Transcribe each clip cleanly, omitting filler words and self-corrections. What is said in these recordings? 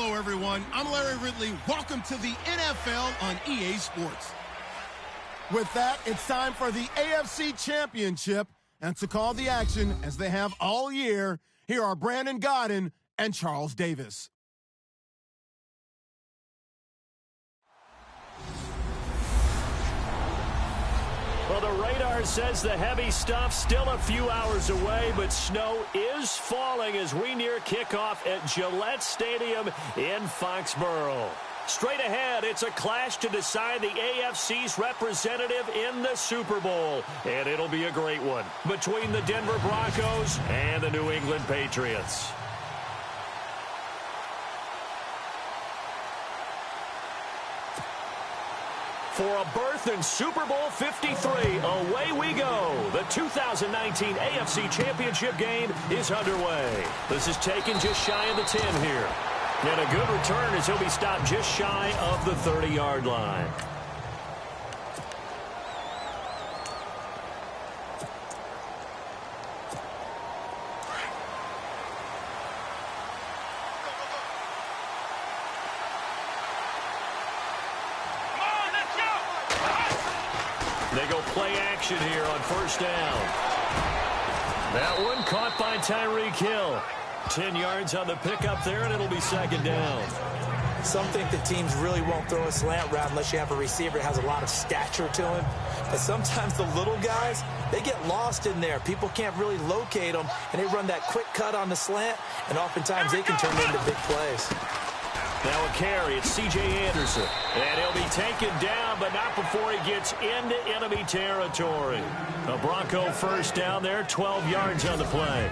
Hello, everyone. I'm Larry Ridley. Welcome to the NFL on EA Sports. With that, it's time for the AFC Championship. And to call the action, as they have all year, here are Brandon Godden and Charles Davis. Well, the radar says the heavy stuff's still a few hours away, but snow is falling as we near kickoff at Gillette Stadium in Foxborough. Straight ahead, it's a clash to decide the AFC's representative in the Super Bowl. And it'll be a great one between the Denver Broncos and the New England Patriots. For a berth in Super Bowl 53, away we go. The 2019 AFC Championship game is underway. This is taken just shy of the 10 here. And a good return as he'll be stopped just shy of the 30-yard line. They go play action here on first down. That one caught by Tyreek Hill. 10 yards on the pickup there, and it'll be second down. Some think that teams really won't throw a slant route unless you have a receiver that has a lot of stature to him. But sometimes the little guys, they get lost in there. People can't really locate them, and they run that quick cut on the slant, and oftentimes they can turn into big plays. Now a carry, it's C.J. Anderson. And he'll be taken down, but not before he gets into enemy territory. A Bronco first down there, 12 yards on the play.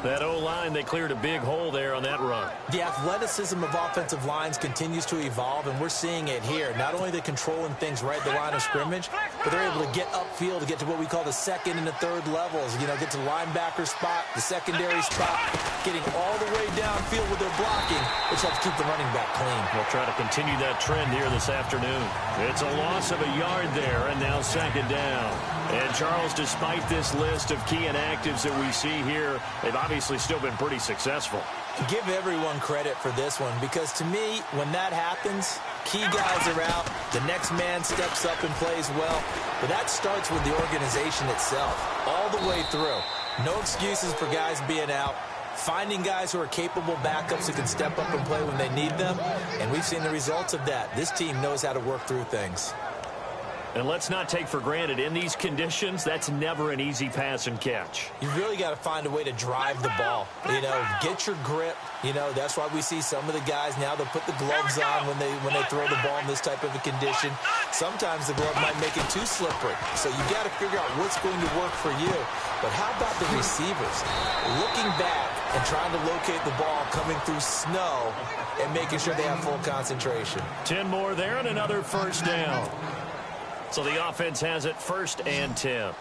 That O-line, they cleared a big hole there on that run. The athleticism of offensive lines continues to evolve, and we're seeing it here. Not only are they controlling things right at the line of scrimmage, but they're able to get upfield to get to what we call the second and the third levels. You know, get to the linebacker spot, the secondary spot, getting all the way downfield with their blocking, which helps keep the running back clean. We'll try to continue that trend here this afternoon. It's a loss of a yard there, and now second down. And Charles, despite this list of key inactives that we see here, they've obviously still been pretty successful. Give everyone credit for this one, because to me, when that happens, key guys are out, the next man steps up and plays well. But that starts with the organization itself, all the way through. No excuses for guys being out. Finding guys who are capable backups who can step up and play when they need them. And we've seen the results of that. This team knows how to work through things. And let's not take for granted, in these conditions, that's never an easy pass and catch. You really got to find a way to drive the ball. You know, get your grip. You know, that's why we see some of the guys now, they'll put the gloves on when they throw the ball in this type of a condition. Sometimes the glove might make it too slippery. So you got to figure out what's going to work for you. But how about the receivers? Looking back and trying to locate the ball coming through snow and making sure they have full concentration. 10 more there and another first down. So the offense has it first and 10.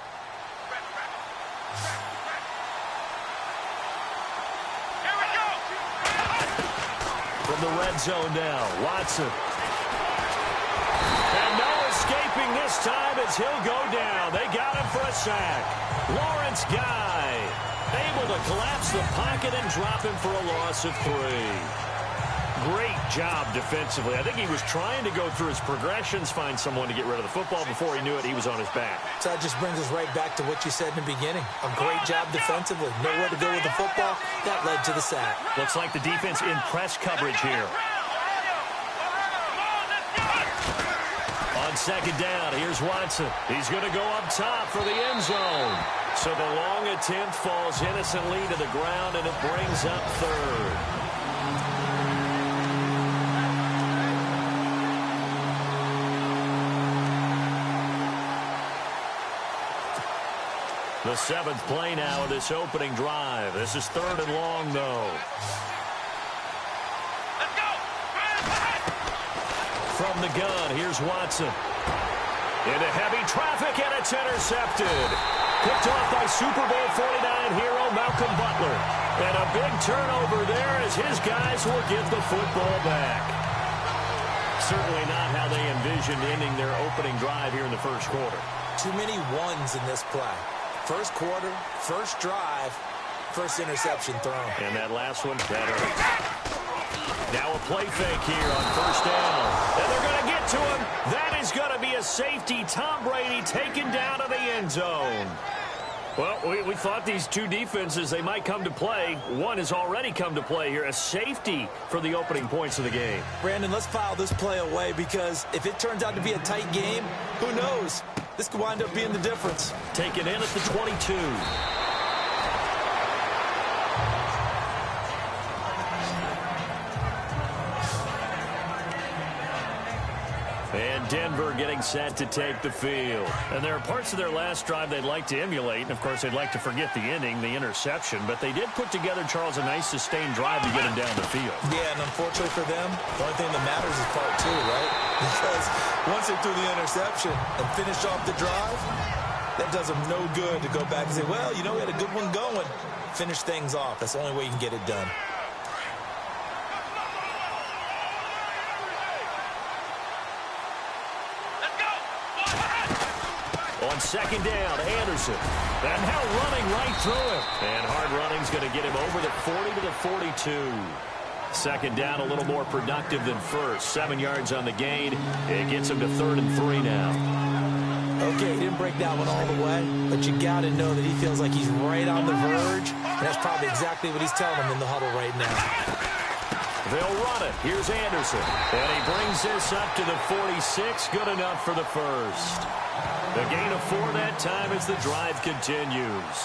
From the red zone now, Watson. And no escaping this time as he'll go down. They got him for a sack. Lawrence Guy able to collapse the pocket and drop him for a loss of 3. Great job defensively. I think he was trying to go through his progressions, find someone to get rid of the football. Before he knew it, he was on his back. So that just brings us right back to what you said in the beginning. A great job defensively. Nowhere to go with the football. That led to the sack. Looks like the defense in press coverage here. On second down, here's Watson. He's going to go up top for the end zone. So the long attempt falls innocently to the ground, and it brings up third. The 7th play now of this opening drive. This is third and long, though. Let's go! From the gun, here's Watson. Into heavy traffic, and it's intercepted. Picked off by Super Bowl 49 hero Malcolm Butler. And a big turnover there as his guys will get the football back. Certainly not how they envisioned ending their opening drive here in the first quarter. Too many ones in this play. First quarter, first drive, first interception thrown. And that last one, better. Now a play fake here on first down. And they're going to get to him. That is going to be a safety. Tom Brady taken down to the end zone. Well, we thought these two defenses, they might come to play. One has already come to play here. A safety for the opening points of the game. Brandon, let's file this play away because if it turns out to be a tight game, who knows? This could wind up being the difference. Taken in at the 22. And Denver getting set to take the field. And there are parts of their last drive they'd like to emulate. And, of course, they'd like to forget the inning, the interception. But they did put together, Charles, a nice sustained drive to get him down the field. Yeah, and unfortunately for them, the only thing that matters is part two, right? Because once they threw the interception and finished off the drive, that does them no good to go back and say, well, you know, we had a good one going. Finish things off. That's the only way you can get it done. On second down, Anderson. And now running right through him. And hard running's going to get him over the 40 to the 42. Second down, a little more productive than first. 7 yards on the gain. It gets him to 3rd and 3 now. Okay, he didn't break that one all the way, but you got to know that he feels like he's right on the verge, and that's probably exactly what he's telling him in the huddle right now. They'll run it. Here's Anderson. And he brings this up to the 46. Good enough for the first. The gain of 4 that time as the drive continues.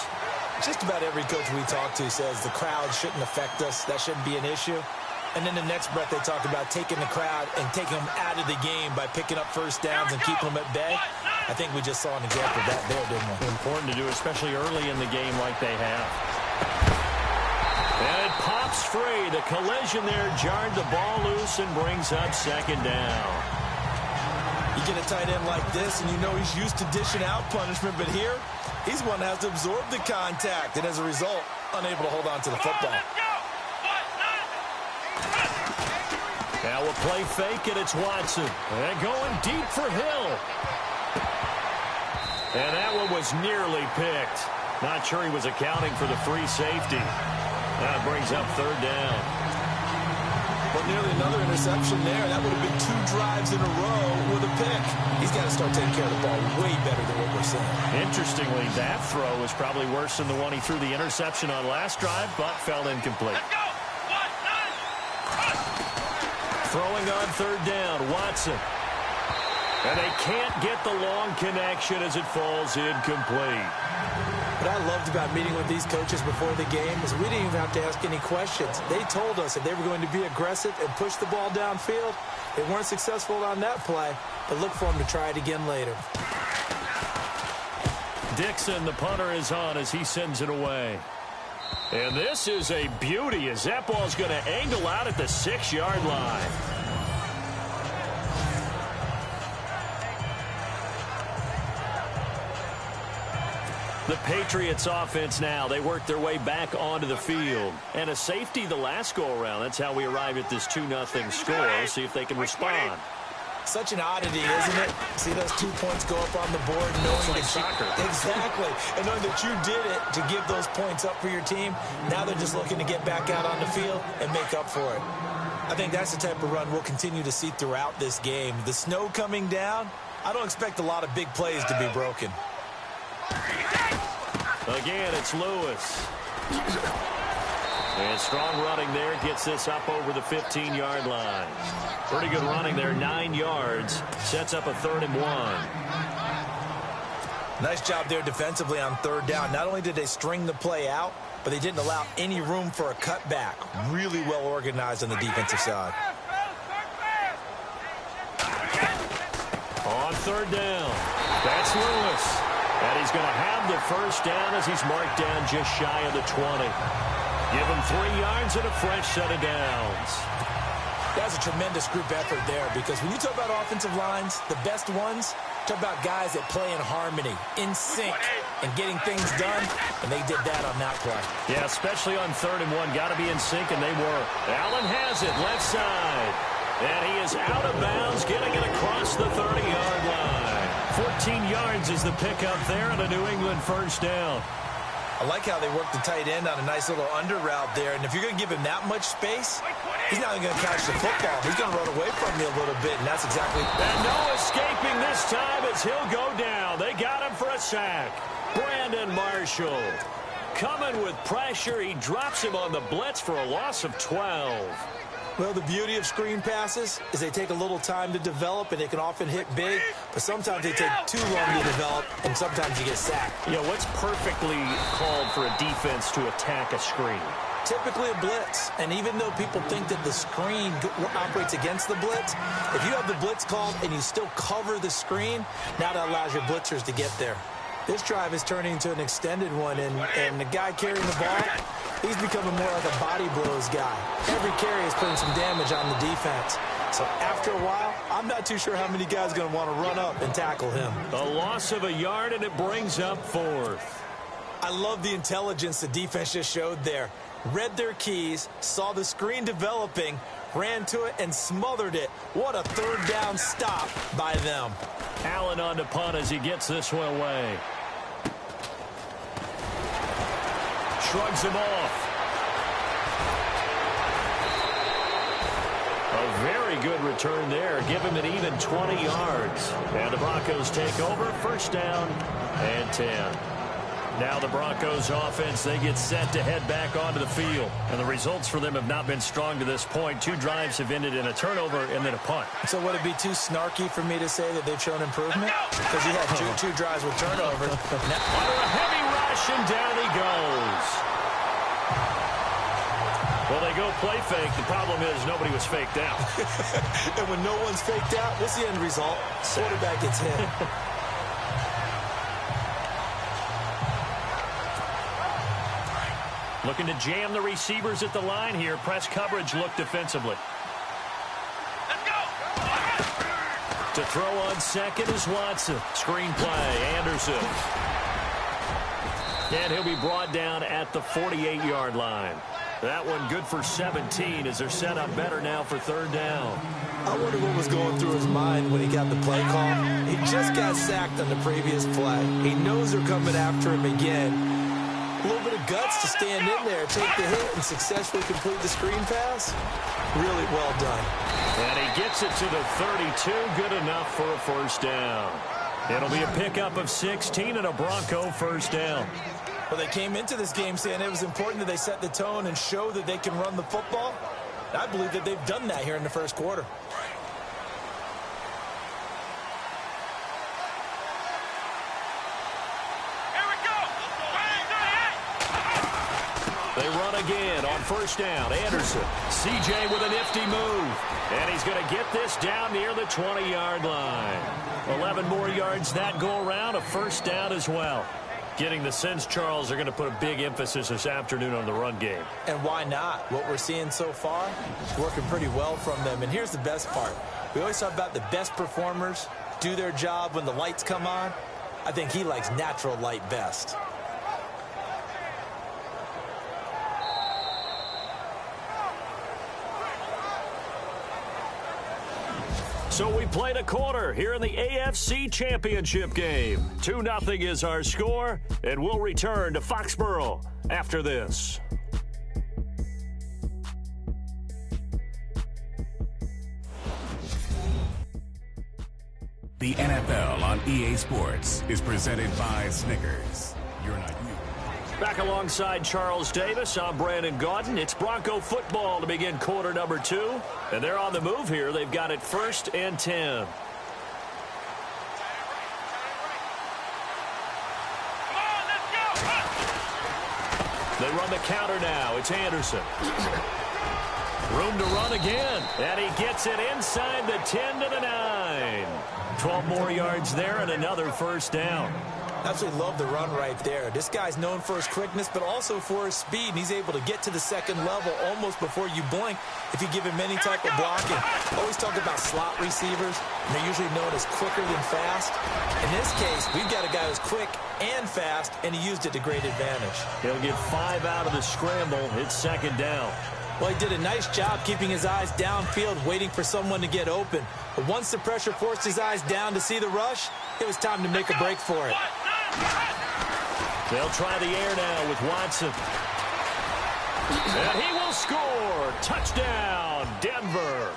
Just about every coach we talk to says the crowd shouldn't affect us. That shouldn't be an issue. And then the next breath they talk about taking the crowd and taking them out of the game by picking up first downs and keeping them at bay. I think we just saw an example of that there, didn't we? Important to do, especially early in the game like they have. And it pops free. The collision there jarred the ball loose and brings up second down. You get a tight end like this, and you know he's used to dishing out punishment, but here, he's one that has to absorb the contact, and as a result, unable to hold on to the football. Now a play fake, and it's Watson. And going deep for Hill. And that one was nearly picked. Not sure he was accounting for the free safety. That brings up 3rd down. But nearly another interception there. That would have been 2 drives in a row with a pick. He's got to start taking care of the ball way better than what we're seeing. Interestingly, that throw was probably worse than the one he threw the interception on last drive, but fell incomplete. Throwing on 3rd down, Watson. And they can't get the long connection as it falls incomplete. What I loved about meeting with these coaches before the game is we didn't even have to ask any questions. They told us if they were going to be aggressive and push the ball downfield. They weren't successful on that play, but look for them to try it again later. Dixon, the punter, is on as he sends it away. And this is a beauty as that ball's going to angle out at the 6-yard line. The Patriots offense now, they work their way back onto the field. And a safety the last go-around. That's how we arrive at this 2-0 score. See if they can respond. Such an oddity, isn't it? See those 2 points go up on the board knowing like soccer. Exactly. And knowing that you did it to give those points up for your team. Now they're just looking to get back out on the field and make up for it. I think that's the type of run we'll continue to see throughout this game. The snow coming down, I don't expect a lot of big plays to be broken. Again, it's Lewis. And strong running there gets this up over the 15-yard line. Pretty good running there, 9 yards. Sets up a 3rd and 1. Nice job there defensively on 3rd down. Not only did they string the play out, but they didn't allow any room for a cutback. Really well organized on the defensive side. On 3rd down, that's Lewis. And he's going to have the first down as he's marked down just shy of the 20. Give him 3 yards and a fresh set of downs. That was a tremendous group effort there because when you talk about offensive lines, the best ones, talk about guys that play in harmony, in sync, and getting things done, and they did that on that play. Yeah, especially on 3rd and 1. Got to be in sync, and they were. Allen has it, left side. And he is out of bounds, getting it across the 30-yard line. 14 yards is the pickup there on a New England first down. I like how they work the tight end on a nice little under route there. And if you're going to give him that much space, he's not going to catch the football. He's going to run away from you a little bit, and that's exactly... And no escaping this time as he'll go down. They got him for a sack. Brandon Marshall coming with pressure. He drops him on the blitz for a loss of 12. Well, the beauty of screen passes is they take a little time to develop, and they can often hit big, but sometimes they take too long to develop, and sometimes you get sacked. You know, what's perfectly called for a defense to attack a screen? Typically a blitz, and even though people think that the screen operates against the blitz, if you have the blitz called and you still cover the screen, now that allows your blitzers to get there. This drive is turning into an extended one, and the guy carrying the ball, he's becoming more like a body blows guy. Every carry is putting some damage on the defense. So after a while, I'm not too sure how many guys are going to want to run up and tackle him. A loss of a yard, and it brings up 4th. I love the intelligence the defense just showed there. Read their keys, saw the screen developing, ran to it, and smothered it. What a third down stop by them. Allen on the punt as he gets this one away. Shrugs him off. A very good return there. Give him an even 20 yards. And the Broncos take over. First down and 10. Now the Broncos offense, they get set to head back onto the field. And the results for them have not been strong to this point. 2 drives have ended in a turnover and then a punt. So would it be too snarky for me to say that they've shown improvement? Because you had two drives with turnovers. Under a heavy rush, and down he goes. Well, they go play fake. The problem is nobody was faked out. And when no one's faked out, what's the end result? Quarterback gets hit. Looking to jam the receivers at the line here. Press coverage look defensively. To throw on second is Watson. Screen play, Anderson. And he'll be brought down at the 48-yard line. That one good for 17 as they're set up better now for third down. I wonder what was going through his mind when he got the play call. He just got sacked on the previous play. He knows they're coming after him again. A little bit of guts to stand in there, take the hit, and successfully complete the screen pass. Really well done. And he gets it to the 32. Good enough for a first down. It'll be a pickup of 16 and a Bronco first down. Well, they came into this game saying it was important that they set the tone and show that they can run the football. I believe that they've done that here in the first quarter. They run again on first down. Anderson. CJ with a nifty move. And he's going to get this down near the 20-yard line. 11 more yards that go around. A first down as well. Getting the sense, Charles, are going to put a big emphasis this afternoon on the run game. And why not? What we're seeing so far is working pretty well from them. And here's the best part. We always talk about the best performers do their job when the lights come on. I think he likes natural light best. So we played a quarter here in the AFC Championship game. 2-0 is our score, and we'll return to Foxborough after this. The NFL on EA Sports is presented by Snickers. You're not you. Back alongside Charles Davis, I'm Brandon Gaudin. It's Bronco football to begin quarter number 2. And they're on the move here. They've got it 1st and 10. They run the counter now. It's Anderson. Room to run again. And he gets it inside the 10 to the 9. 12 more yards there and another first down. Absolutely love the run right there. This guy's known for his quickness, but also for his speed, and he's able to get to the second level almost before you blink if you give him any type of blocking. Always talk about slot receivers, and they're usually known as quicker than fast. In this case, we've got a guy who's quick and fast, and he used it to great advantage. He'll get 5 out of the scramble. It's second down. Well, he did a nice job keeping his eyes downfield, waiting for someone to get open. But once the pressure forced his eyes down to see the rush, it was time to make a break for it. They'll try the air now with Watson. And he will score. Touchdown, Denver.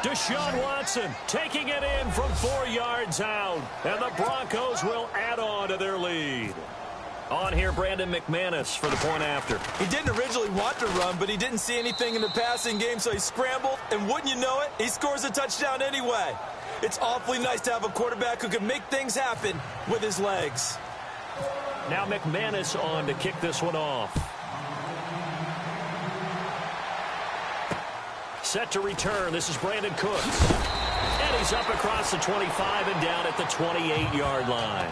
Deshaun Watson taking it in from 4 yards out. And the Broncos will add on to their lead. On here, Brandon McManus for the point after. He didn't originally want to run, but he didn't see anything in the passing game, so he scrambled. And wouldn't you know it, he scores a touchdown anyway. It's awfully nice to have a quarterback who can make things happen with his legs. Now McManus on to kick this one off. Set to return. This is Brandon Cooks. And he's up across the 25 and down at the 28-yard line.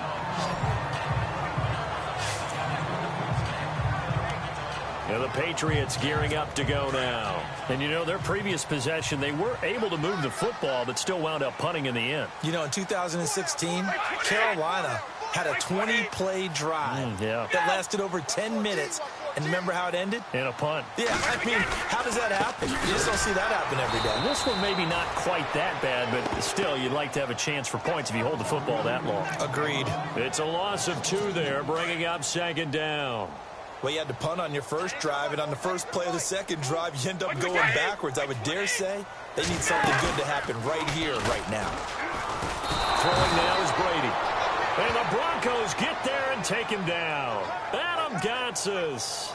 And the Patriots gearing up to go now. And, you know, their previous possession, they were able to move the football, but still wound up punting in the end. You know, in 2016, Carolina had a 20-play drive that lasted over 10 minutes. And remember how it ended? In a punt. Yeah, I mean, how does that happen? You just don't see that happen every day. This one maybe not quite that bad, but still, you'd like to have a chance for points if you hold the football that long. Agreed. It's a loss of 2 there, bringing up second down. Well, you had to punt on your first drive, and on the first play of the second drive, you end up going backwards. I would dare say they need something good to happen right here, right now. Throwing now is Brady. And the Broncos get there and take him down. Adam Gotsis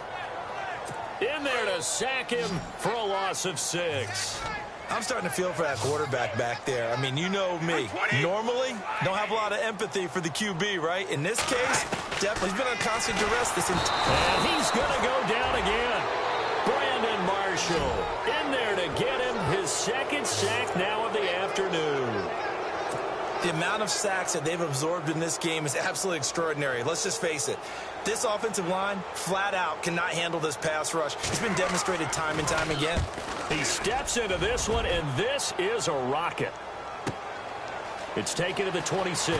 in there to sack him for a loss of 6. I'm starting to feel for that quarterback back there. I mean, you know me. Normally, don't have a lot of empathy for the QB, right? In this case, definitely he's been on constant duress this entire. And he's going to go down again. Brandon Marshall in there to get him his second sack now of the afternoon. The amount of sacks that they've absorbed in this game is absolutely extraordinary. Let's just face it. This offensive line, flat out, cannot handle this pass rush. It's been demonstrated time and time again. He steps into this one, and this is a rocket. It's taken to the 26.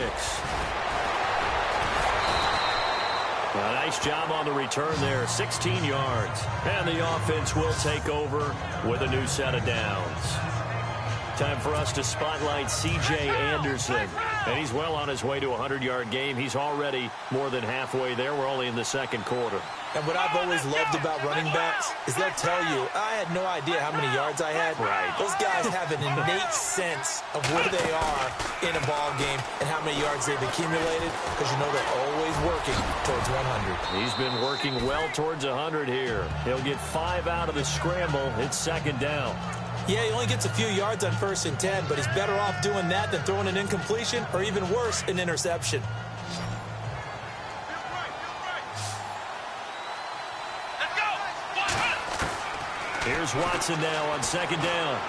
A nice job on the return there, 16 yards. And the offense will take over with a new set of downs. Time for us to spotlight C.J. Anderson. And he's well on his way to a 100-yard game. He's already more than halfway there. We're only in the second quarter. And what I've always loved about running backs is they'll tell you, I had no idea how many yards I had. Right. Those guys have an innate sense of where they are in a ball game and how many yards they've accumulated, because you know they're always working towards 100. He's been working well towards 100 here. He'll get 5 out of the scramble. It's second down. Yeah, he only gets a few yards on 1st and 10, but he's better off doing that than throwing an incompletion or even worse, an interception. Here's Watson now on second down.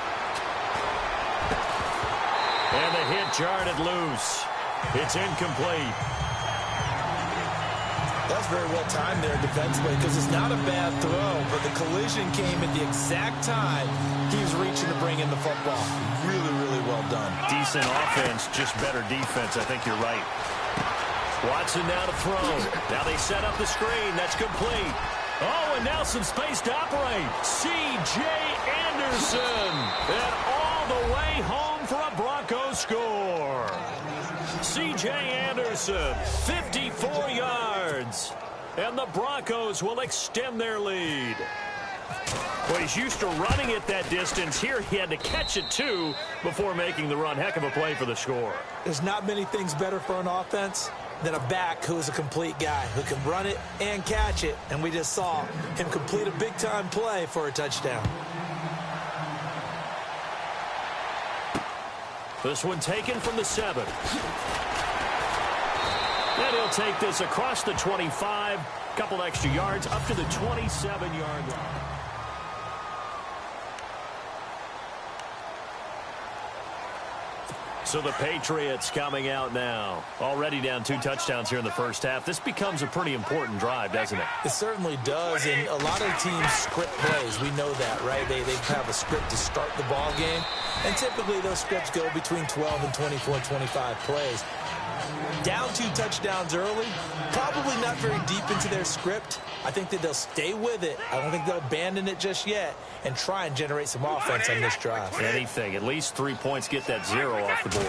And the hit jarred it loose. It's incomplete. That's very well timed there defensively, because it's not a bad throw, but the collision came at the exact time he was reaching to bring in the football. Really, really well done. Decent offense, just better defense. I think you're right. Watson now to throw. Now they set up the screen. That's complete. Oh, and now some space to operate. C.J. Anderson. And all the way home for a Broncos score. C.J. Anderson, 54 yards. And the Broncos will extend their lead. Well, he's used to running it that distance. Here he had to catch it, too, before making the run. Heck of a play for the score. There's not many things better for an offense than a back who is a complete guy, who can run it and catch it. And we just saw him complete a big-time play for a touchdown. This one taken from the 7. And he'll take this across the 25. Couple extra yards up to the 27-yard line. So the Patriots coming out now. Already down 2 touchdowns here in the first half. This becomes a pretty important drive, doesn't it? It certainly does, and a lot of teams script plays. We know that, right? They have a script to start the ball game, and typically those scripts go between 12 and 24, 25 plays. Down 2 touchdowns early, probably not very deep into their script. I think that they'll stay with it. I don't think they'll abandon it just yet and try and generate some offense on this drive. Anything. At least 3 points, get that 0 off the board.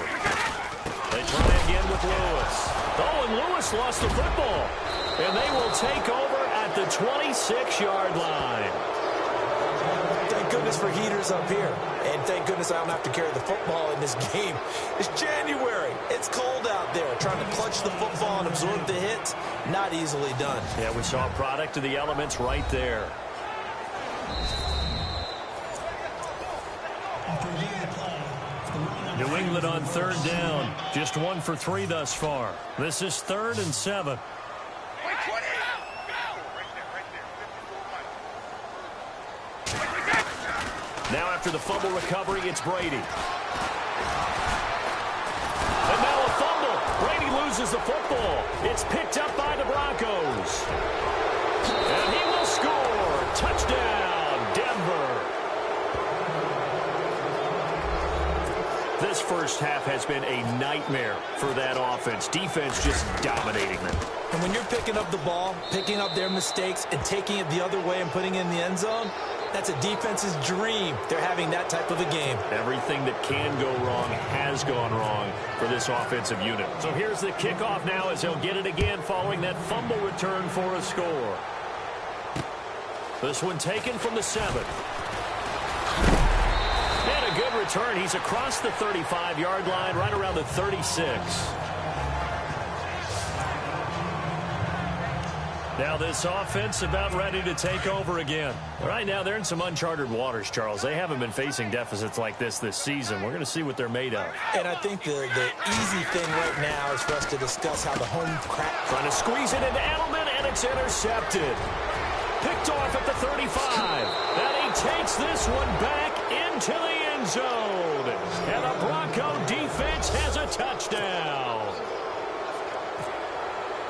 They try again with Lewis. Oh, and Lewis lost the football. And they will take over at the 26-yard line. Thank goodness for heaters up here. And thank goodness I don't have to carry the football in this game. It's January. It's cold out there. Trying to clutch the football and absorb the hits, not easily done. Yeah, we saw a product of the elements right there. New England on third down. Just 1 for 3 thus far. This is 3rd and 7. Now after the fumble recovery, it's Brady. And now a fumble. Brady loses the football. It's picked up by the Broncos. And he will score. Touchdown, Denver. This first half has been a nightmare for that offense. Defense just dominating them. And when you're picking up the ball, picking up their mistakes, and taking it the other way and putting it in the end zone, that's a defense's dream. They're having that type of a game. Everything that can go wrong has gone wrong for this offensive unit. So here's the kickoff now as he'll get it again following that fumble return for a score. This one taken from the 7. And a good return. He's across the 35-yard line, right around the 36. Now this offense about ready to take over again. Right now they're in some uncharted waters, Charles. They haven't been facing deficits like this season. We're going to see what they're made of. And I think the easy thing right now is for us to discuss how the home crack. Trying to squeeze it into Edelman, and it's intercepted. Picked off at the 35. And he takes this one back into the end zone. And the Bronco defense has a touchdown.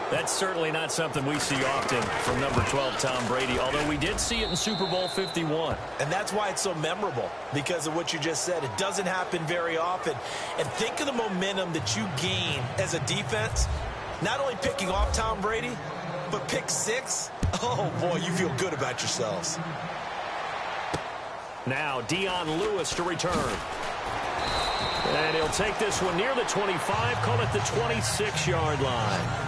That's certainly not something we see often from number 12, Tom Brady, although we did see it in Super Bowl 51. And that's why it's so memorable, because of what you just said. It doesn't happen very often. And think of the momentum that you gain as a defense, not only picking off Tom Brady, but pick 6. Oh, boy, you feel good about yourselves. Now, Dion Lewis to return. And he'll take this one near the 25, call it the 26-yard line.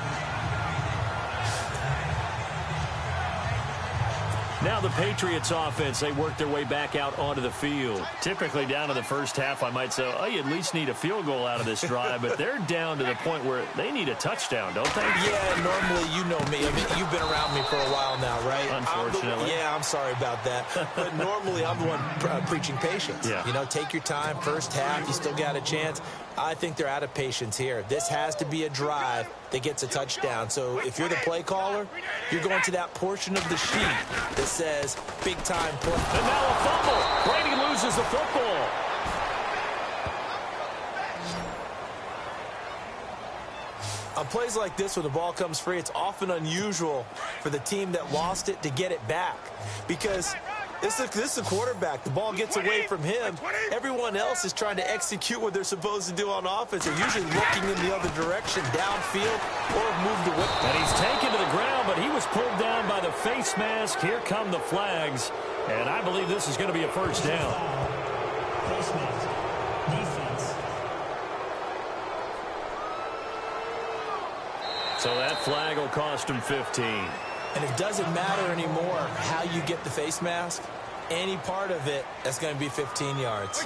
Now the Patriots offense, they work their way back out onto the field. Typically down to the first half, I might say, oh, you at least need a field goal out of this drive, but they're down to the point where they need a touchdown, don't they? Yeah, normally, you know me. I mean, you've been around me for a while now, right? Unfortunately. I'm sorry about that. But normally, I'm the one preaching patience. Yeah. You know, take your time. First half, you still got a chance. I think they're out of patience here. This has to be a drive that gets a touchdown. So if you're the play caller, you're going to that portion of the sheet that says big time play. And now a fumble. Brady loses the football. On plays like this where the ball comes free, it's often unusual for the team that lost it to get it back, because this is a quarterback. The ball gets away from him. Everyone else is trying to execute what they're supposed to do on offense. They're usually looking in the other direction, downfield, or moved away. And he's taken to the ground, but he was pulled down by the face mask. Here come the flags, and I believe this is going to be a first down. Face mask. Defense. So that flag will cost him 15. And it doesn't matter anymore how you get the face mask. Any part of it, that's going to be 15 yards.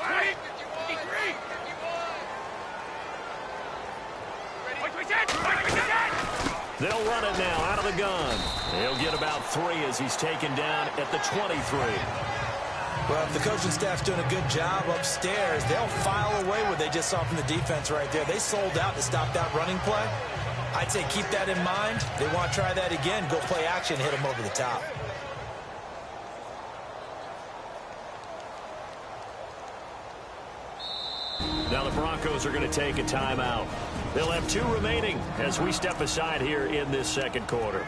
They'll run it now out of the gun. He'll get about 3 as he's taken down at the 23. Well, if the coaching staff's doing a good job upstairs, they'll file away what they just saw from the defense right there. They sold out to stop that running play. I'd say keep that in mind. They want to try that again. Go play action, hit them over the top. Now the Broncos are going to take a timeout. They'll have 2 remaining as we step aside here in this second quarter.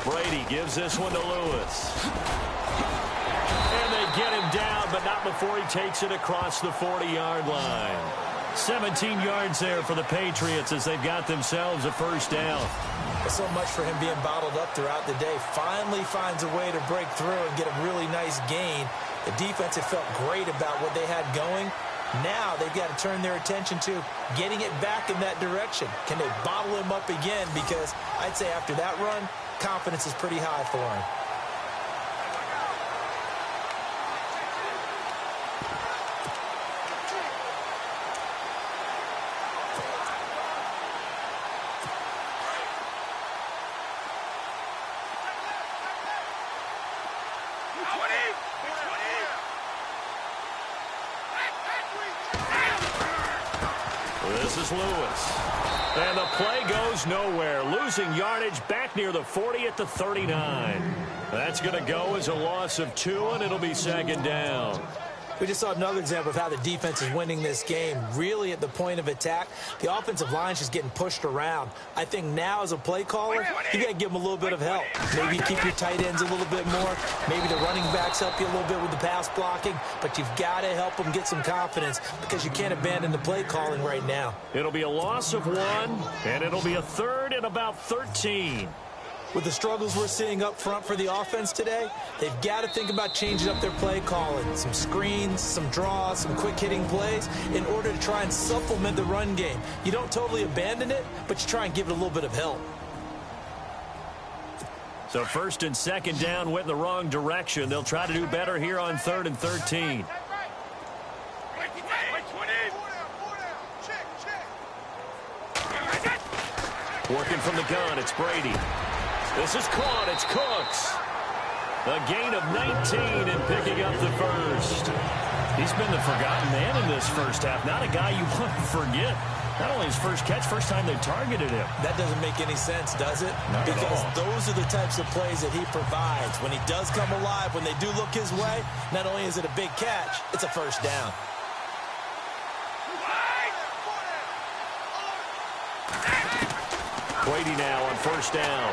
Brady gives this one to Lewis. And they get him down, but not before he takes it across the 40-yard line. 17 yards there for the Patriots as they've got themselves a first down. So much for him being bottled up throughout the day. Finally finds a way to break through and get a really nice gain. The defense had felt great about what they had going. Now they've got to turn their attention to getting it back in that direction. Can they bottle him up again? Because I'd say after that run, confidence is pretty high for him. This is Lewis. And the play goes nowhere. Losing yardage back near the 40 at the 39. That's going to go as a loss of 2, and it'll be second down. We just saw another example of how the defense is winning this game. Really at the point of attack, the offensive line's just getting pushed around. I think now as a play caller, you got to give them a little bit of help. Maybe keep your tight ends a little bit more. Maybe the running backs help you a little bit with the pass blocking. But you've got to help them get some confidence because you can't abandon the play calling right now. It'll be a loss of 1, and it'll be a third and about 13. With the struggles we're seeing up front for the offense today, they've got to think about changing up their play calling. Some screens, some draws, some quick-hitting plays in order to try and supplement the run game. You don't totally abandon it, but you try and give it a little bit of help. So first and second down went in the wrong direction. They'll try to do better here on 3rd and 13. Working from the gun, it's Brady. This is caught. It's Cooks. A gain of 19 and picking up the first. He's been the forgotten man in this first half. Not a guy you want to forget. Not only his first catch, first time they targeted him. That doesn't make any sense, does it? Not at because all. Those are the types of plays that he provides. When he does come alive, when they do look his way, not only is it a big catch, it's a first down. Brady now on first down.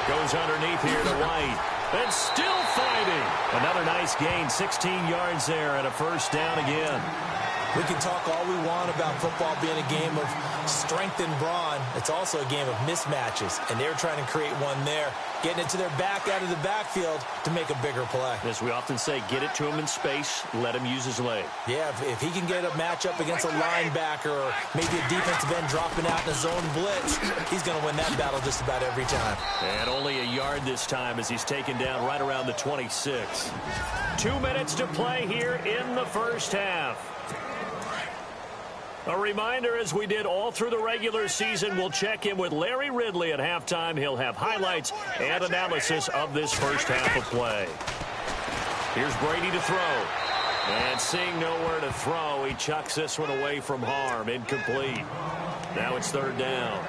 Goes underneath here to White. And still fighting. Another nice gain, 16 yards there and a first down again. We can talk all we want about football being a game of strength and brawn. It's also a game of mismatches, and they're trying to create one there, getting it to their back out of the backfield to make a bigger play. As we often say, get it to him in space, let him use his leg. Yeah, if he can get a matchup against a linebacker or maybe a defensive end dropping out in a zone blitz, he's going to win that battle just about every time. And only a yard this time as he's taken down right around the 26. 2 minutes to play here in the first half. A reminder, as we did all through the regular season, we'll check in with Larry Ridley at halftime. He'll have highlights and analysis of this first half of play. Here's Brady to throw. And seeing nowhere to throw, he chucks this one away from harm. Incomplete. Now it's 3rd down.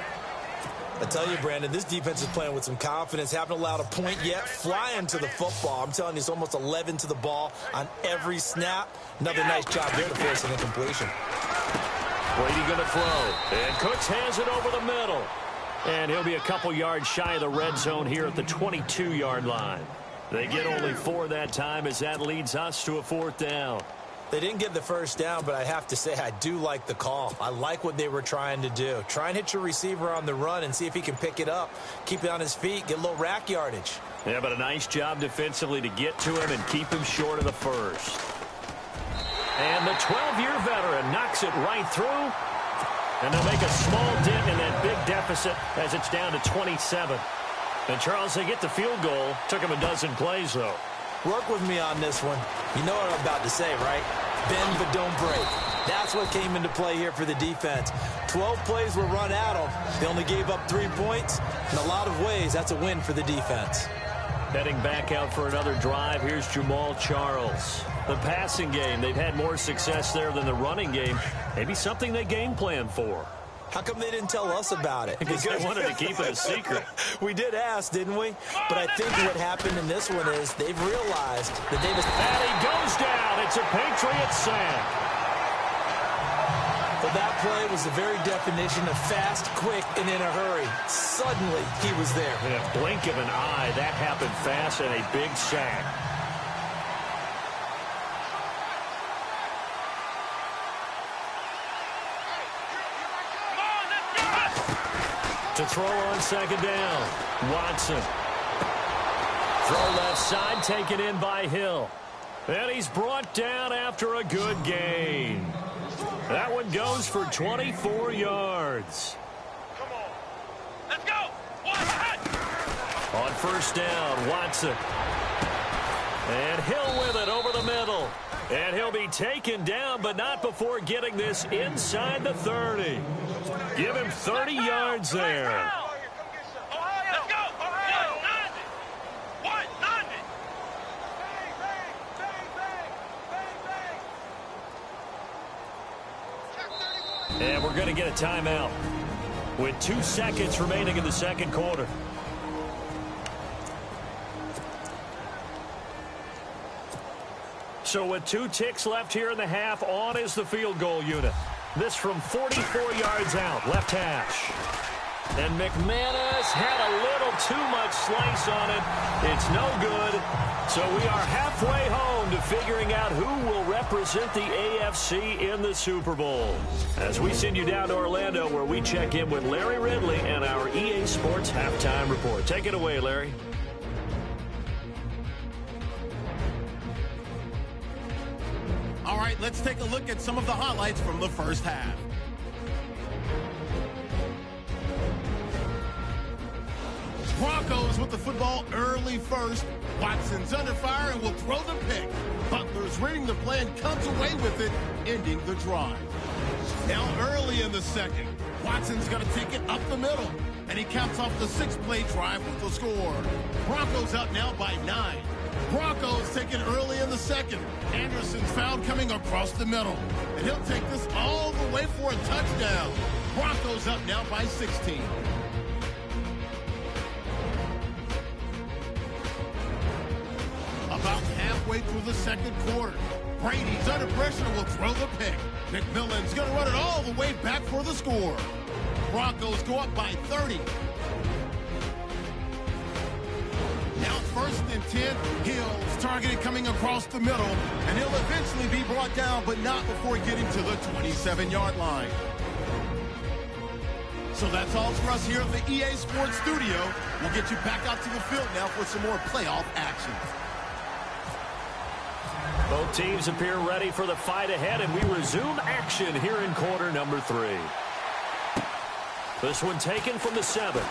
I tell you, Brandon, this defense is playing with some confidence. Haven't allowed a point yet. Flying to the football. I'm telling you, it's almost 11 to the ball on every snap. Another nice job there to force an incompletion. Brady going to throw. And Cooks hands it over the middle. And he'll be a couple yards shy of the red zone here at the 22-yard line. They get only 4 that time as that leads us to a 4th down. They didn't get the first down, but I have to say I do like the call. I like what they were trying to do. Try and hit your receiver on the run and see if he can pick it up, keep it on his feet, get a little rack yardage. Yeah, but a nice job defensively to get to him and keep him short of the first. And the 12-year veteran knocks it right through. And they'll make a small dent in that big deficit as it's down to 27. And, Charles, they get the field goal. Took him a dozen plays, though. Work with me on this one. You know what I'm about to say, right? Bend but don't break. That's what came into play here for the defense. 12 plays were run at them. They only gave up 3 points. In a lot of ways, that's a win for the defense. Heading back out for another drive, here's Jamal Charles. The passing game, they've had more success there than the running game. Maybe something they game plan for. How come they didn't tell us about it? Because they wanted to keep it a secret. We did ask, didn't we? But I think what happened in this one is they've realized that they've... And he goes down. It's a Patriot sack. Well, that play was the very definition of fast, quick, and in a hurry. Suddenly, he was there. In a blink of an eye, that happened fast and a big sack. To throw on second down, Watson. Throw left side, taken in by Hill. And he's brought down after a good gain. That one goes for 24 yards. Come on. Let's go. On first down, Watson. And Hill with it over the middle. And he'll be taken down, but not before getting this inside the 30. Give him 30 yards there. Let's go. 190. And we're going to get a timeout with 2 seconds remaining in the second quarter. So with 2 ticks left here in the half, on is the field goal unit. This from 44 yards out, left hash. And McManus had a little too much slice on it. It's no good. So we are halfway home to figuring out who will represent the AFC in the Super Bowl. As we send you down to Orlando, where we check in with Larry Ridley and our EA Sports Halftime Report. Take it away, Larry. All right, let's take a look at some of the highlights from the first half. Broncos with the football early first. Watson's under fire and will throw the pick. Butler's reading the play and comes away with it, ending the drive. Now early in the second, Watson's going to take it up the middle, and he caps off the 6-play drive with the score. Broncos up now by 9. Broncos take it early in the second. Anderson's found coming across the middle, and he'll take this all the way for a touchdown. Broncos up now by 16. About halfway through the second quarter, Brady's under pressure and will throw the pick. McMillan's going to run it all the way back for the score. Broncos go up by 30. Now it's 1st and 10. Hill's targeted coming across the middle, and he'll eventually be brought down, but not before getting to the 27-yard line. So that's all for us here at the EA Sports Studio. We'll get you back out to the field now for some more playoff action. Both teams appear ready for the fight ahead, and we resume action here in quarter number 3. This one taken from the 7.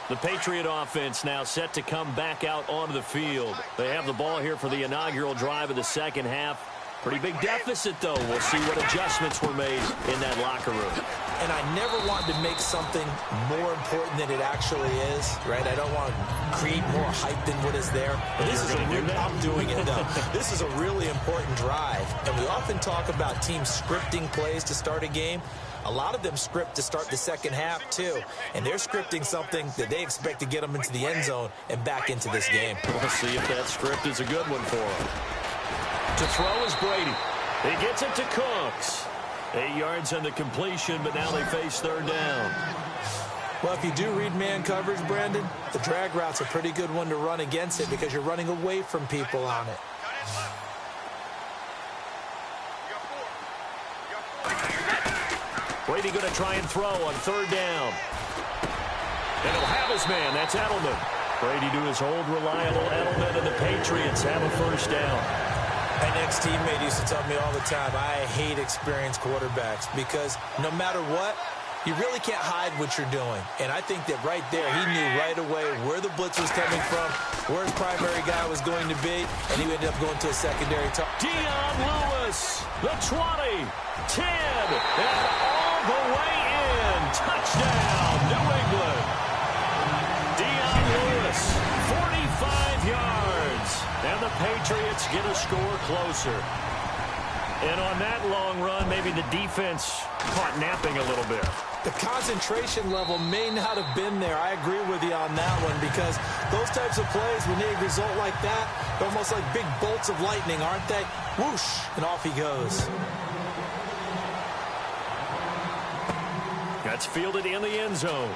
The Patriot offense now set to come back out onto the field. They have the ball here for the inaugural drive of the second half. Pretty big deficit, though. We'll see what adjustments were made in that locker room. And I never wanted to make something more important than it actually is, right? I don't want to create more hype than what is there. But this is I'm doing it, though. This is a really important drive. And we often talk about teams scripting plays to start a game. A lot of them script to start the second half, too. And they're scripting something that they expect to get them into the end zone and back into this game. We'll see if that script is a good one for them. To throw is Brady. He gets it to Cooks. 8 yards on the completion, but now they face 3rd down. Well, if you do read man coverage, Brandon, the drag route's a pretty good one to run against it because you're running away from people on it. Brady going to try and throw on 3rd down. And he'll have his man. That's Edelman. Brady to his old reliable Edelman, and the Patriots have a 1st down. An ex-teammate used to tell me all the time, I hate experienced quarterbacks because no matter what, you really can't hide what you're doing. And I think that right there, he knew right away where the blitz was coming from, where his primary guy was going to be, and he ended up going to a secondary target. Dion Lewis, the 20, 10, and all the way in. Touchdown, New England. Dion Lewis, 45 yards. And the Patriots get a score closer. And on that long run, maybe the defense caught napping a little bit. The concentration level may not have been there. I agree with you on that one because those types of plays, when they result like that, they're almost like big bolts of lightning, aren't they? Whoosh, and off he goes. That's fielded in the end zone.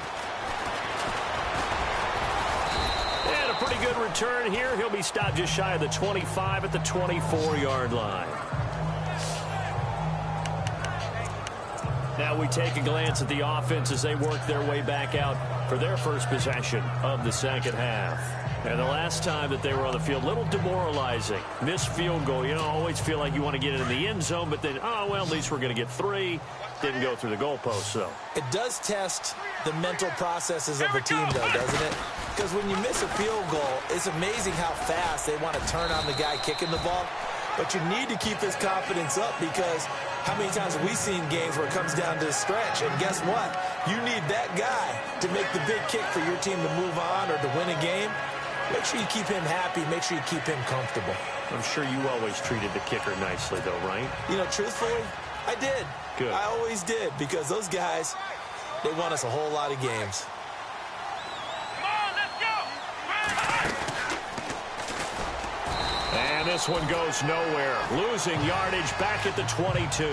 good return here. He'll be stopped just shy of the 25 at the 24-yard line. Now we take a glance at the offense as they work their way back out for their first possession of the second half. And the last time that they were on the field, a little demoralizing. Missed field goal. You know, always feel like you want to get it in the end zone, but then, oh, well, at least we're going to get 3. Didn't go through the goalpost, though. It does test the mental processes of a team, though, doesn't it? Because when you miss a field goal, it's amazing how fast they want to turn on the guy kicking the ball. But you need to keep his confidence up, because how many times have we seen games where it comes down to the stretch? And guess what? You need that guy to make the big kick for your team to move on or to win a game. Make sure you keep him happy. Make sure you keep him comfortable. I'm sure you always treated the kicker nicely, though, right? You know, truthfully, I did. Good. I always did, because those guys, they won us a whole lot of games. Come on, let's go! And this one goes nowhere. Losing yardage back at the 22.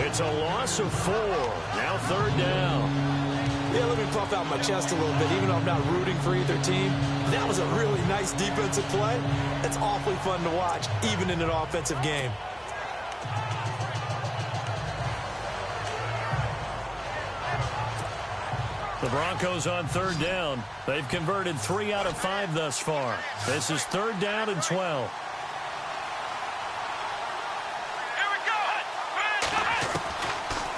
It's a loss of 4. Now 3rd down. Yeah, let me puff out my chest a little bit, even though I'm not rooting for either team. That was a really nice defensive play. It's awfully fun to watch, even in an offensive game. The Broncos on 3rd down. They've converted 3 out of 5 thus far. This is 3rd down and 12.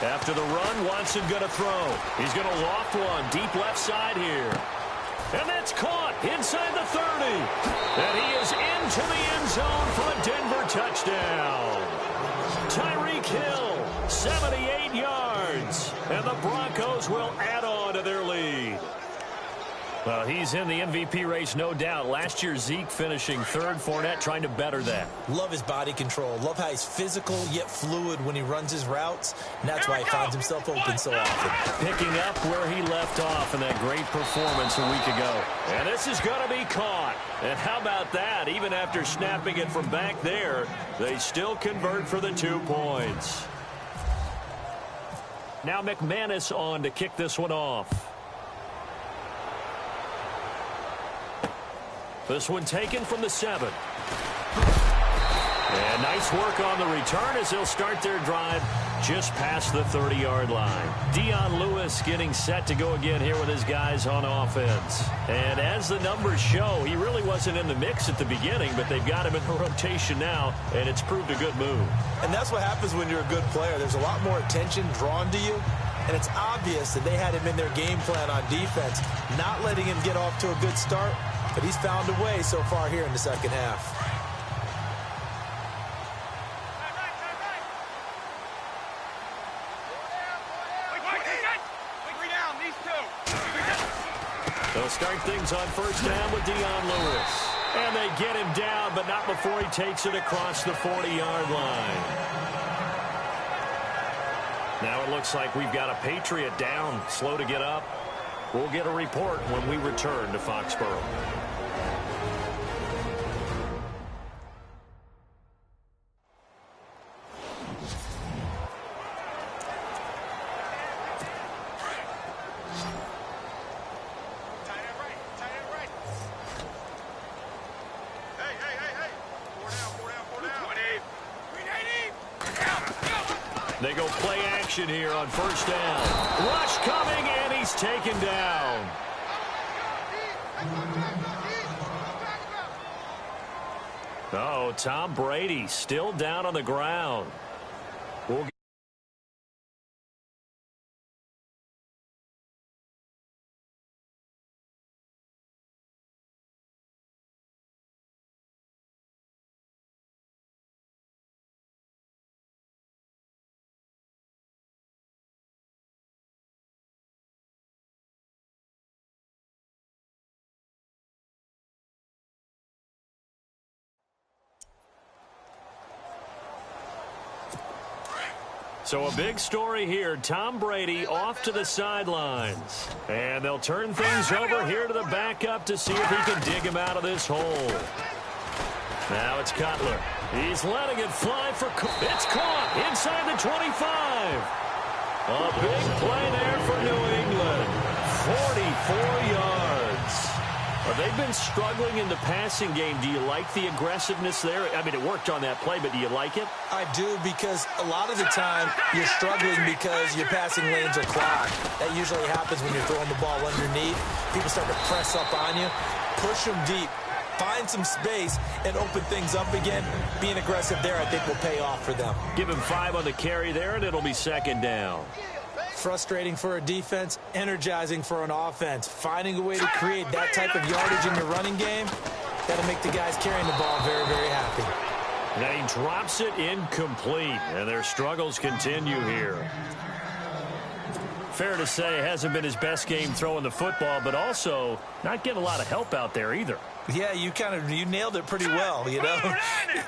After the run, Watson going to throw. He's going to loft one deep left side here. And that's caught inside the 30. And he is into the end zone for a Denver touchdown. Tyreek Hill, 78 yards. And the Broncos will add on to their lead. Well, he's in the MVP race, no doubt. Last year, Zeke finishing 3rd. Fournette trying to better that. Love his body control. Love how he's physical yet fluid when he runs his routes. And that's why he finds himself open so often. Picking up where he left off in that great performance a week ago. And this is going to be caught. And how about that? Even after snapping it from back there, they still convert for the 2 points. Now McManus on to kick this one off. This one taken from the 7. And nice work on the return as they'll start their drive just past the 30-yard line. Dion Lewis getting set to go again here with his guys on offense. And as the numbers show, he really wasn't in the mix at the beginning, but they've got him in the rotation now, and it's proved a good move. And that's what happens when you're a good player. There's a lot more attention drawn to you, and it's obvious that they had him in their game plan on defense, not letting him get off to a good start. But he's found a way so far here in the second half. They'll start things on 1st down with Dion Lewis. And they get him down, but not before he takes it across the 40-yard line. Now it looks like we've got a Patriot down, slow to get up. We'll get a report when we return to Foxborough. They go play action here on 1st down. Rush coming, and he's taken down. Oh, Tom Brady still down on the ground. We'll So a big story here. Tom Brady off to the sidelines. And they'll turn things over here to the backup to see if he can dig him out of this hole. Now it's Cutler. He's letting it fly for... It's caught inside the 25. A big play there for New England. 44 yards. Well, they've been struggling in the passing game. Do you like the aggressiveness there? I mean, it worked on that play, but do you like it? I do, because a lot of the time you're struggling because your passing lanes are clogged. That usually happens when you're throwing the ball underneath. People start to press up on you. Push them deep. Find some space and open things up again. Being aggressive there, I think, will pay off for them. Give him 5 on the carry there, and it'll be second down. Frustrating for a defense, energizing for an offense. Finding a way to create that type of yardage in your running game, that'll make the guys carrying the ball very, very happy. Now he drops it incomplete, and their struggles continue here. Fair to say, hasn't been his best game throwing the football, but also not getting a lot of help out there either. Yeah, you nailed it pretty well, you know.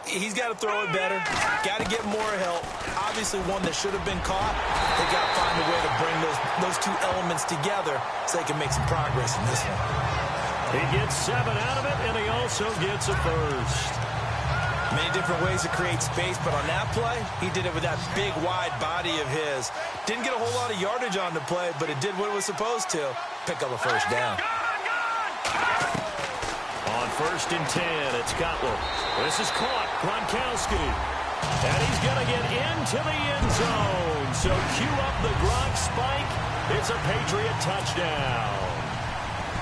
He's got to throw it better. Got to get more help. Obviously one that should have been caught. They got to find a way to bring those two elements together so they can make some progress in this one. He gets 7 out of it, and he also gets a first. Many different ways to create space, but on that play, he did it with that big, wide body of his. Didn't get a whole lot of yardage on the play, but it did what it was supposed to. Pick up a first down. On 1st and 10, it's Cutler. This is caught, Gronkowski. And he's going to get into the end zone. So cue up the Gronk spike. It's a Patriot touchdown.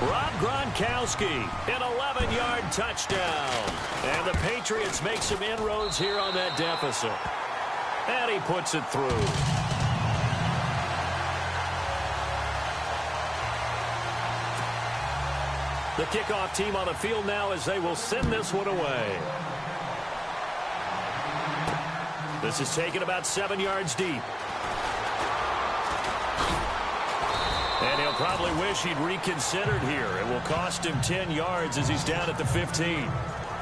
Rob Gronkowski, an 11-yard touchdown. And the Patriots make some inroads here on that deficit. And he puts it through. The kickoff team on the field now as they will send this one away. This is taken about 7 yards deep. And he'll probably wish he'd reconsidered here. It will cost him 10 yards as he's down at the 15.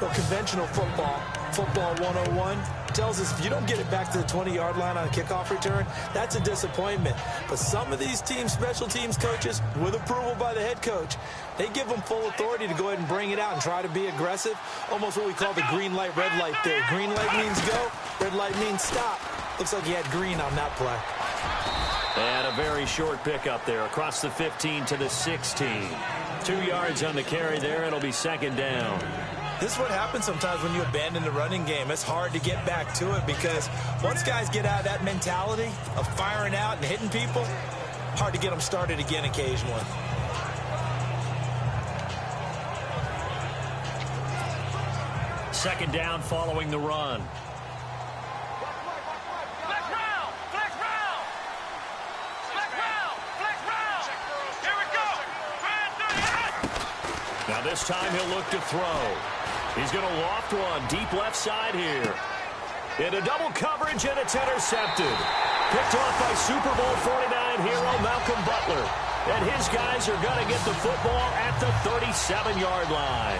Well, conventional football 101, tells us if you don't get it back to the 20-yard line on a kickoff return, that's a disappointment. But some of these teams, special teams coaches, with approval by the head coach, they give them full authority to go ahead and bring it out and try to be aggressive. Almost what we call the green light, red light theory. Green light means go, red light means stop. Looks like he had green on that play. And a very short pickup there across the 15 to the 16. 2 yards on the carry there. It'll be second down. This is what happens sometimes when you abandon the running game. It's hard to get back to it because once guys get out of that mentality of firing out and hitting people, hard to get them started again occasionally. Second down following the run. Now this time he'll look to throw. He's going to loft one deep left side here. Into double coverage, and it's intercepted. Picked off by Super Bowl 49 hero Malcolm Butler. And his guys are going to get the football at the 37-yard line.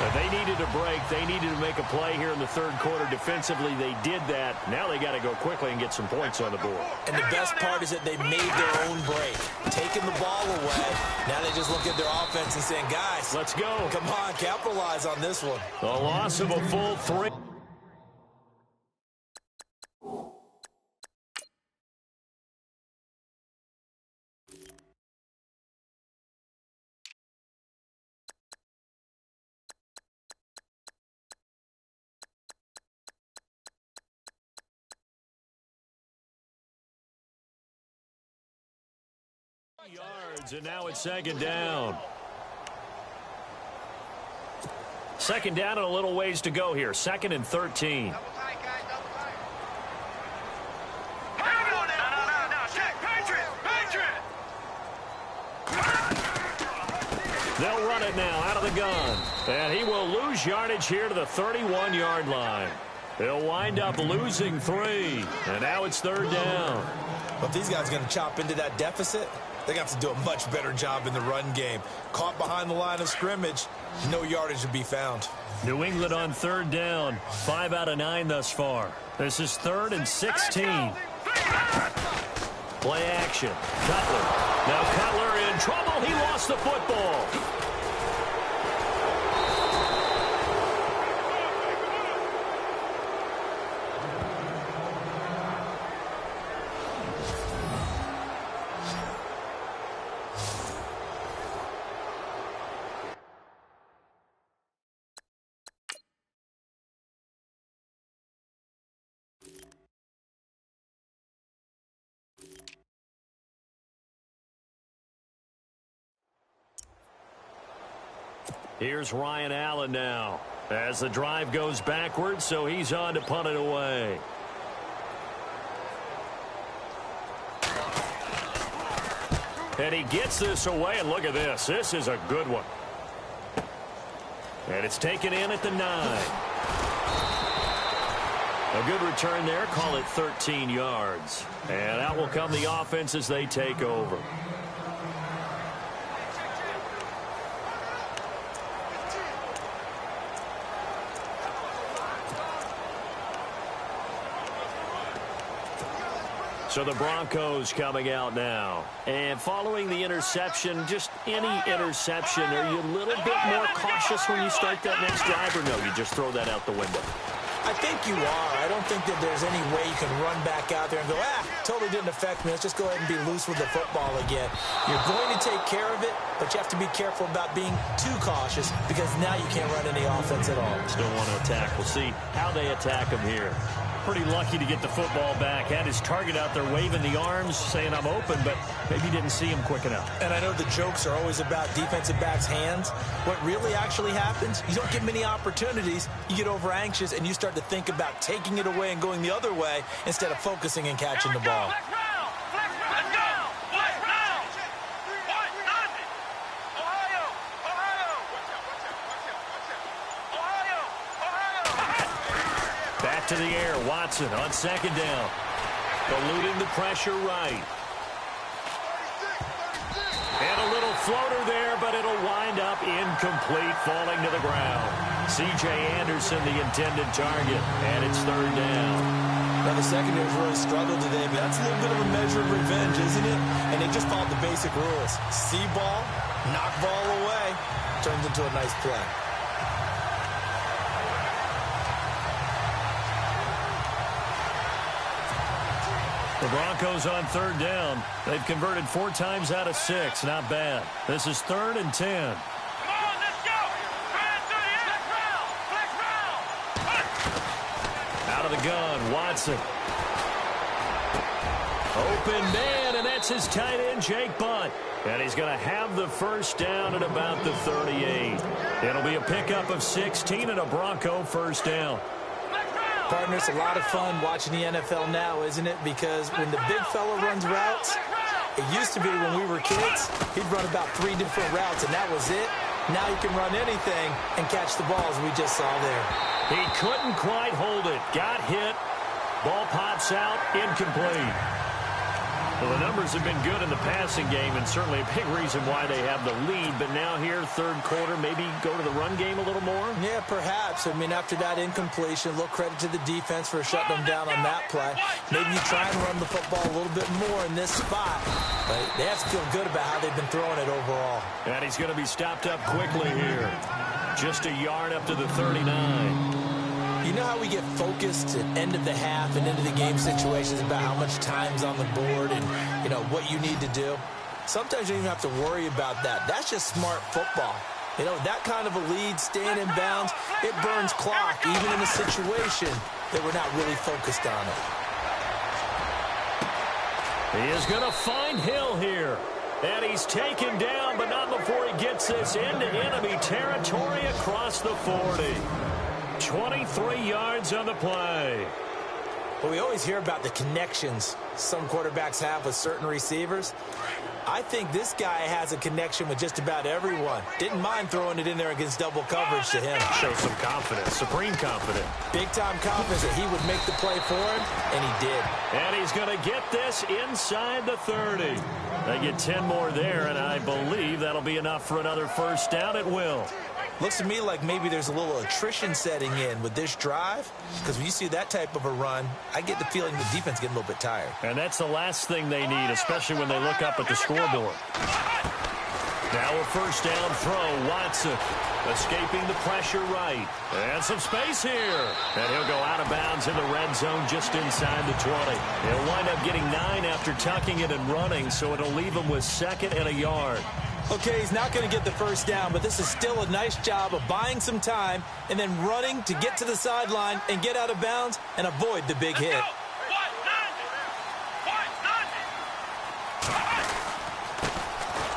Now they needed a break. They needed to make a play here in the third quarter. Defensively, they did that. Now they got to go quickly and get some points on the board. And the best part is that they made their own break. Taking the ball away. Now they just look at their offense and saying, guys, let's go. Come on, capitalize on this one. The loss of a full 3. Yards, and now it's second down. Second down and a little ways to go here. 2nd and 13. They'll run it now out of the gun. And he will lose yardage here to the 31-yard line. They'll wind up losing 3. And now it's third down. But these guys are going to chop into that deficit. They're going to have to do a much better job in the run game. Caught behind the line of scrimmage, no yardage to be found. New England on third down. 5 out of 9 thus far. This is 3rd and 16. Play action. Cutler. Now Cutler in trouble. He lost the football. Here's Ryan Allen now as the drive goes backwards, so he's on to punt it away. And he gets this away, and look at this. This is a good one. And it's taken in at the 9. A good return there. Call it 13 yards. And out will come the offense as they take over. So the Broncos coming out now. And following the interception, just any interception, are you a little bit more cautious when you start that next drive, or no, you just throw that out the window? I think you are. I don't think that there's any way you can run back out there and go, totally didn't affect me. Let's just go ahead and be loose with the football again. You're going to take care of it, but you have to be careful about being too cautious because now you can't run any offense at all. Still want to attack. We'll see how they attack him here. Pretty lucky to get the football back. Had his target out there waving the arms, saying I'm open, but maybe didn't see him quick enough. And I know the jokes are always about defensive backs' hands. What really actually happens, you don't get many opportunities. You get over anxious, and you start to think about taking it away and going the other way instead of focusing and catching the ball. Back to the air, Watson on second down. Eluding the pressure right. And a little floater there, but it'll wind up incomplete, falling to the ground. C.J. Anderson, the intended target, and it's third down. Now, the secondary's really struggled today, but that's a little bit of a measure of revenge, isn't it? And they just followed the basic rules. See ball, knock ball away, turns into a nice play. The Broncos on third down. They've converted 4 times out of 6. Not bad. This is 3rd and 10. Come on, let's go. Flex round. Out of the gun, Watson. Open man, and that's his tight end, Jake Butt. And he's going to have the first down at about the 38. It'll be a pickup of 16 and a Bronco first down. Partner, it's a lot of fun watching the NFL now, isn't it? Because when the big fella runs routes, it used to be when we were kids, he'd run about 3 different routes, and that was it. Now he can run anything and catch the balls we just saw there. He couldn't quite hold it. Got hit. Ball pops out. Incomplete. Well, the numbers have been good in the passing game, and certainly a big reason why they have the lead. But now here, third quarter, maybe go to the run game a little more? Yeah, perhaps. I mean, after that incompletion, a little credit to the defense for shutting them down on that play. Maybe you try and run the football a little bit more in this spot. But they have to feel good about how they've been throwing it overall. And he's going to be stopped up quickly here. Just a yard up to the 39. You know how we get focused at end of the half and into the game situations about how much time's on the board and, you know, what you need to do? Sometimes you don't even have to worry about that. That's just smart football. You know, that kind of a lead, staying in bounds, it burns clock, even in a situation that we're not really focused on it. He is going to find Hill here. And he's taken down, but not before he gets this into enemy territory across the 40. 23 yards on the play. Well, we always hear about the connections some quarterbacks have with certain receivers. I think this guy has a connection with just about everyone. Didn't mind throwing it in there against double coverage to him. Shows some confidence, supreme confidence. Big-time confidence that he would make the play for him, and he did. And he's going to get this inside the 30. They get 10 more there, and I believe that'll be enough for another first down. It will. Looks to me like maybe there's a little attrition setting in with this drive, because when you see that type of a run, I get the feeling the defense getting a little bit tired. And that's the last thing they need, especially when they look up at the scoreboard. Now a first down throw, Watson escaping the pressure right. And some space here. And he'll go out of bounds in the red zone just inside the 20. He'll wind up getting 9 after tucking it and running, so it'll leave him with 2nd and a yard. Okay, he's not going to get the first down, but this is still a nice job of buying some time and then running to get to the sideline and get out of bounds and avoid the big hit.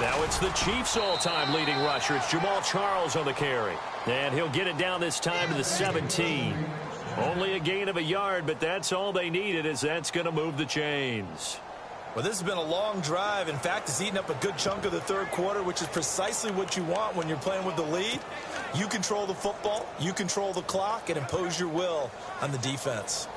Now it's the Chiefs' all-time leading rusher. It's Jamal Charles on the carry. And he'll get it down this time to the 17. Only a gain of a yard, but that's all they needed, as that's going to move the chains. Well, this has been a long drive. In fact, it's eaten up a good chunk of the third quarter, which is precisely what you want when you're playing with the lead. You control the football, you control the clock, and impose your will on the defense.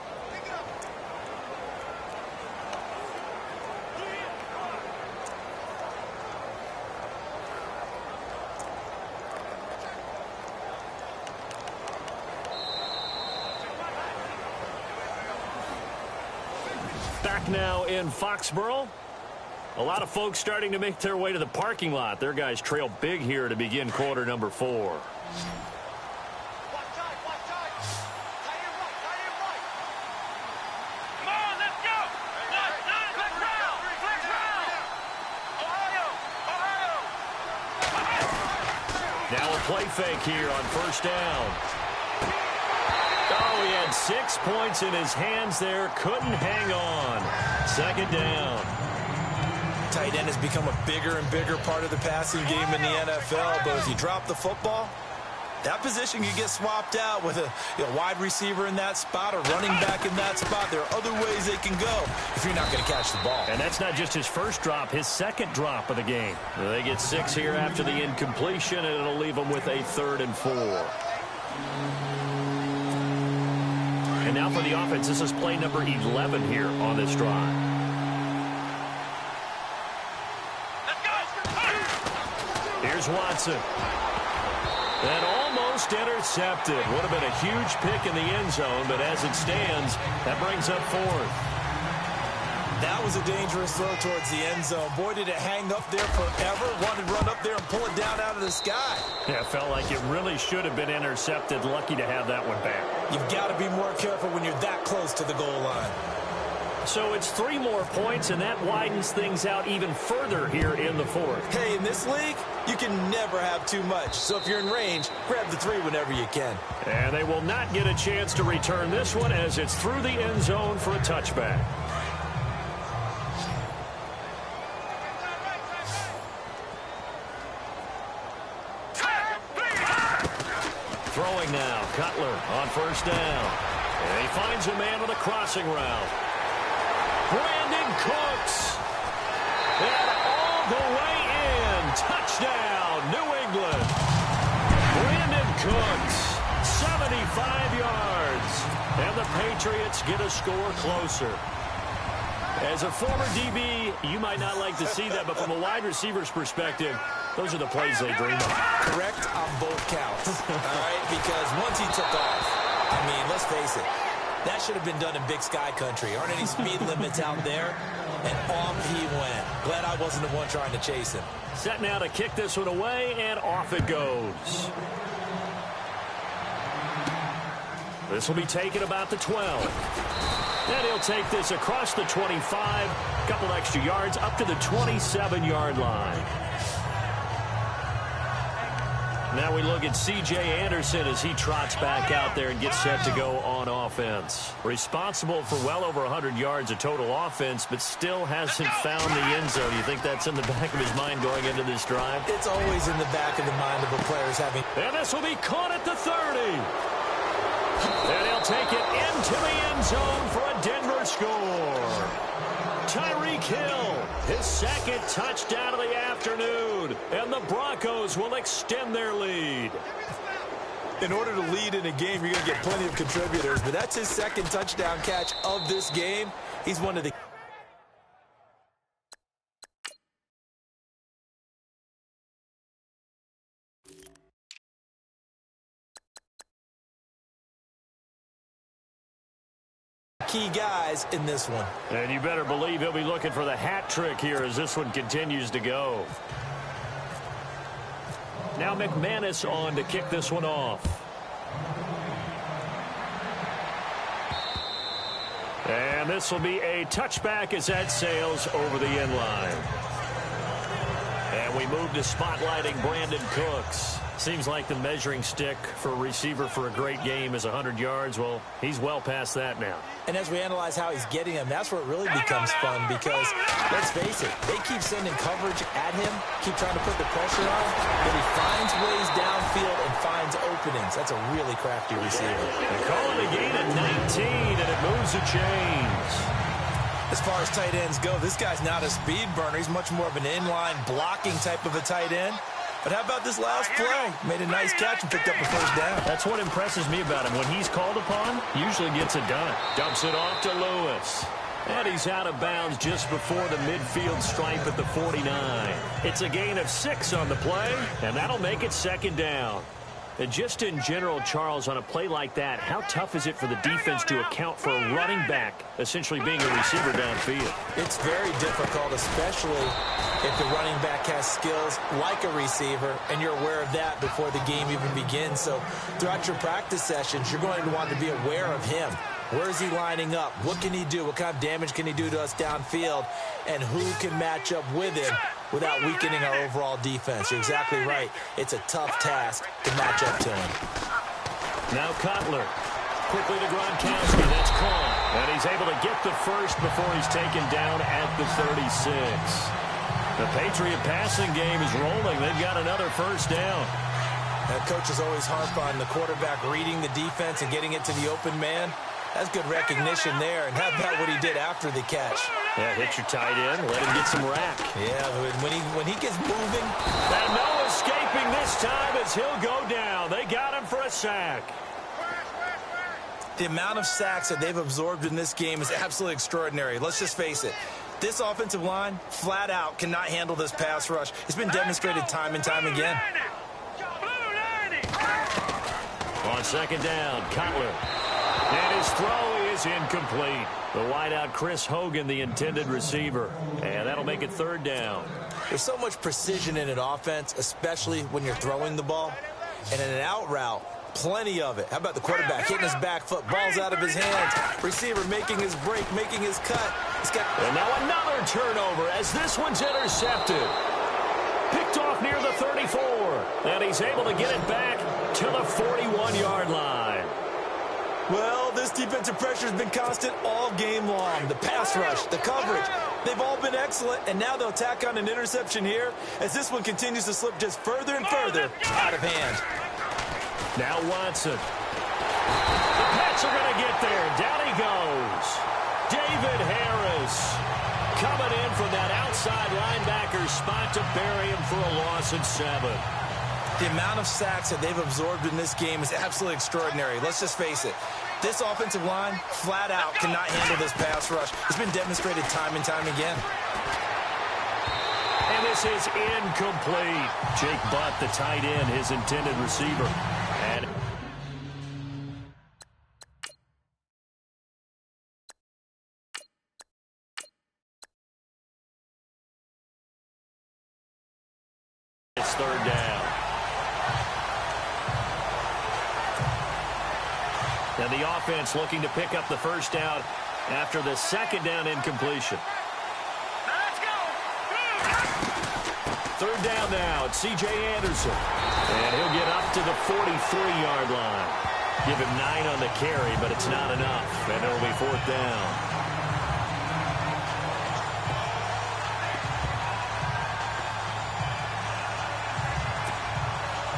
Back now in Foxborough. A lot of folks starting to make their way to the parking lot. Their guys trail big here to begin quarter number 4. Now a play fake here on first down. Oh, he had 6 points in his hands there. Couldn't hang on. Second down. Tight end has become a bigger and bigger part of the passing game in the NFL. But if you drop the football, that position can get swapped out with a wide receiver in that spot, a running back in that spot. There are other ways they can go if you're not going to catch the ball. And that's not just his first drop, his second drop of the game. They get 6 here after the incompletion, and it'll leave them with a 3rd and 4. And now for the offense, this is play number 11 here on this drive. Here's Watson. And almost intercepted. Would have been a huge pick in the end zone, but as it stands, that brings up 4th. That was a dangerous throw towards the end zone. Boy, did it hang up there forever. Wanted to run up there and pull it down out of the sky. Yeah, it felt like it really should have been intercepted. Lucky to have that one back. You've got to be more careful when you're that close to the goal line. So it's 3 more points, and that widens things out even further here in the 4th. Hey, in this league, you can never have too much. So if you're in range, grab the 3 whenever you can. And they will not get a chance to return this one as it's through the end zone for a touchback. Throwing now, Cutler on first down. And he finds a man on a crossing route. Brandon Cooks. And all the way in. Touchdown, New England. Brandon Cooks, 75 yards. And the Patriots get a score closer. As a former DB, you might not like to see that, but from a wide receiver's perspective, those are the plays they dream of. Correct on both counts. All right, because once he took off, I mean, let's face it, that should have been done in Big Sky country. Aren't any speed limits out there? And off he went. Glad I wasn't the one trying to chase him. Set now to kick this one away, and off it goes. This will be taken about the 12. And he'll take this across the 25, a couple extra yards, up to the 27-yard line. Now we look at C.J. Anderson as he trots back out there and gets set to go on offense. Responsible for well over 100 yards of total offense, but still hasn't found the end zone. You think that's in the back of his mind going into this drive? It's always in the back of the mind of a player's having. And this will be caught at the 30. And he'll take it into the end zone for a Denver score. Tyreek Hill, his second touchdown of the afternoon, and the Broncos will extend their lead. In order to lead in a game, you're going to get plenty of contributors, but that's his second touchdown catch of this game. He's one of the key guys in this one. And you better believe he'll be looking for the hat trick here as this one continues to go. Now McManus on to kick this one off. And this will be a touchback as that sails over the end line. And we move to spotlighting Brandon Cooks. Seems like the measuring stick for a receiver for a great game is 100 yards. Well, he's well past that now. And as we analyze how he's getting them, that's where it really becomes fun because, let's face it, they keep sending coverage at him, keep trying to put the pressure on, but he finds ways downfield and finds openings. That's a really crafty receiver. They call it a gain at 19, and it moves the chains. As far as tight ends go, this guy's not a speed burner. He's much more of an inline blocking type of a tight end. But how about this last play? Made a nice catch and picked up a first down. That's what impresses me about him. When he's called upon, usually gets it done. Dumps it off to Lewis. And he's out of bounds just before the midfield stripe at the 49. It's a gain of 6 on the play, and that'll make it second down. And just in general, Charles, on a play like that, how tough is it for the defense to account for a running back essentially being a receiver downfield? It's very difficult, especially if the running back has skills like a receiver, and you're aware of that before the game even begins. So throughout your practice sessions, you're going to want to be aware of him. Where is he lining up? What can he do? What kind of damage can he do to us downfield? And who can match up with him without weakening our overall defense? You're exactly right. It's a tough task to match up to him. Now Cutler. Quickly to Gronkowski. That's caught. And he's able to get the first before he's taken down at the 36. The Patriot passing game is rolling. They've got another first down. Coaches always harp on the quarterback reading the defense and getting it to the open man. That's good recognition there. And how about what he did after the catch? Yeah, hit your tight end, let him get some rack. Yeah, when he gets moving. And no escaping this time as he'll go down. They got him for a sack. The amount of sacks that they've absorbed in this game is absolutely extraordinary. Let's just face it. This offensive line, flat out, cannot handle this pass rush. It's been demonstrated time and time again. On second down, Cutler. And his throw is incomplete. The wideout, Chris Hogan, the intended receiver. And that'll make it third down. There's so much precision in an offense, especially when you're throwing the ball. And in an out route, plenty of it. How about the quarterback hitting his back foot, ball's out of his hands. Receiver making his break, making his cut. And now another turnover as this one's intercepted. Picked off near the 34. And he's able to get it back to the 41-yard line. Well, this defensive pressure has been constant all game long. The pass rush, the coverage, they've all been excellent, and now they'll tack on an interception here as this one continues to slip just further and further out of hand. Now Watson. The Pats are going to get there. Down he goes. David Harris coming in from that outside linebacker spot to bury him for a loss of 7. The amount of sacks that they've absorbed in this game is absolutely extraordinary. Let's just face it. This offensive line, flat out, cannot handle this pass rush. It's been demonstrated time and time again. And this is incomplete. Jake Butt, the tight end, his intended receiver. And it's third down. And the offense looking to pick up the first down after the second down incompletion. Third down now. It's C.J. Anderson. And he'll get up to the 43-yard line. Give him 9 on the carry, but it's not enough. And it'll be fourth down.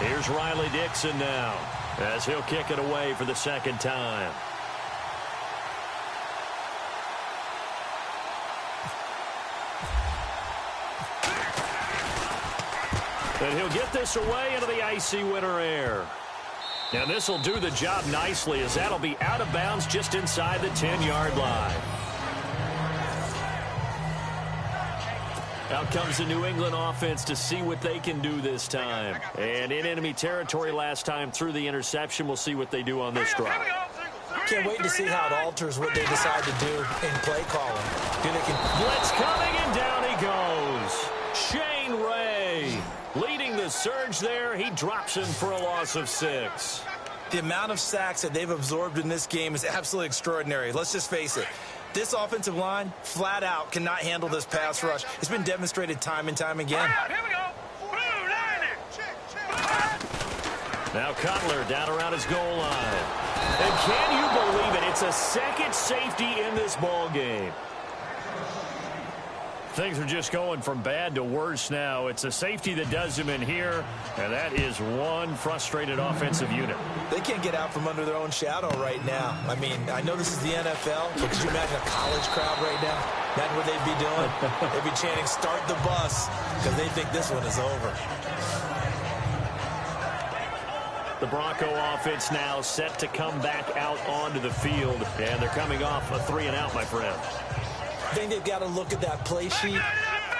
Here's Riley Dixon now, as he'll kick it away for the second time. And he'll get this away into the icy winter air. And this will do the job nicely, as that'll be out of bounds just inside the 10-yard line. Out comes the New England offense to see what they can do this time. And in enemy territory last time through the interception. We'll see what they do on this drive. Can't wait to see how it alters what they decide to do in play calling. Blitz coming, and down he goes. Shane Ray leading the surge there. He drops him for a loss of 6. The amount of sacks that they've absorbed in this game is absolutely extraordinary. Let's just face it. This offensive line, flat out, cannot handle this pass rush. It's been demonstrated time and time again. Here we go. Blue 90. Now Cutler down around his goal line. And can you believe it? It's a second safety in this ball game. Things are just going from bad to worse now. It's a safety that does him in here, and that is one frustrated offensive unit. They can't get out from under their own shadow right now. I mean, I know this is the NFL, but could you imagine a college crowd right now? Imagine what they'd be doing. They'd be chanting, "Start the bus," because they think this one is over. The Bronco offense now set to come back out onto the field, and they're coming off a 3-and-out, my friend. I think they've got to look at that play sheet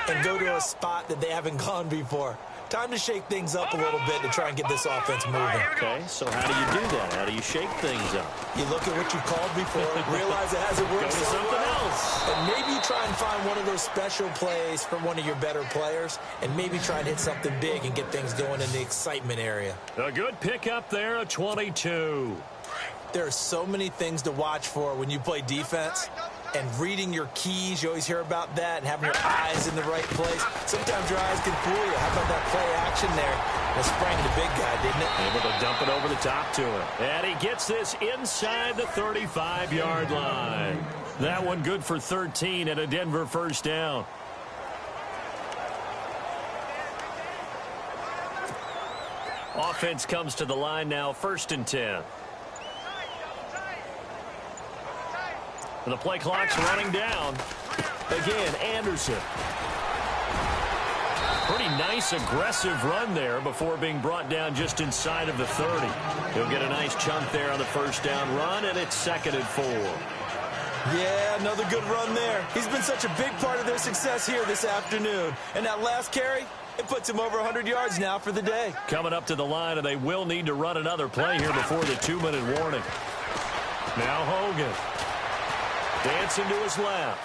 and go to a spot that they haven't gone before. Time to shake things up a little bit to try and get this offense moving. Okay, so how do you do that? How do you shake things up? You look at what you called before, realize it hasn't worked Go to so something well, else. and maybe try and find one of those special plays for one of your better players, and maybe try and hit something big and get things going in the excitement area. A good pickup there, a 22. There are so many things to watch for when you play defense. And reading your keys, you always hear about that, and having your eyes in the right place. Sometimes your eyes can fool you. How about that play action there? That sprang the big guy, didn't it? Able to dump it over the top to him. And he gets this inside the 35-yard line. That one good for 13 and a Denver first down. Offense comes to the line now, 1st and 10. And the play clock's running down. Again, Anderson. Pretty nice, aggressive run there before being brought down just inside of the 30. He'll get a nice chunk there on the first down run, and it's 2nd and 4. Yeah, another good run there. He's been such a big part of their success here this afternoon. And that last carry, it puts him over 100 yards now for the day. Coming up to the line, and they will need to run another play here before the 2-minute warning. Now Hogan. Dancing to his left.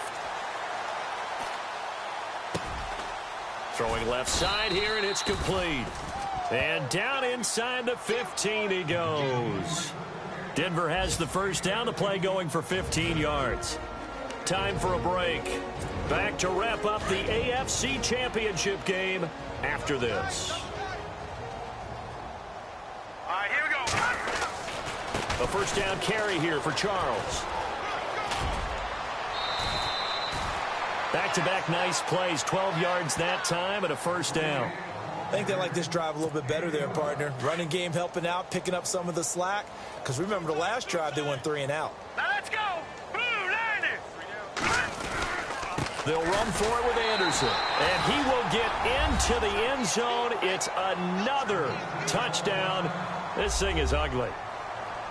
Throwing left side here, and it's complete. And down inside the 15 he goes. Denver has the first down. The play going for 15 yards. Time for a break. Back to wrap up the AFC Championship game after this. All right, here we go. A first down carry here for Charles. Back-to-back nice plays, 12 yards that time and a first down. I think they like this drive a little bit better there, partner. Running game helping out, picking up some of the slack. Because remember the last drive, they went 3-and-out. Now let's go. Blue, Landon. They'll run for it with Anderson. And he will get into the end zone. It's another touchdown. This thing is ugly.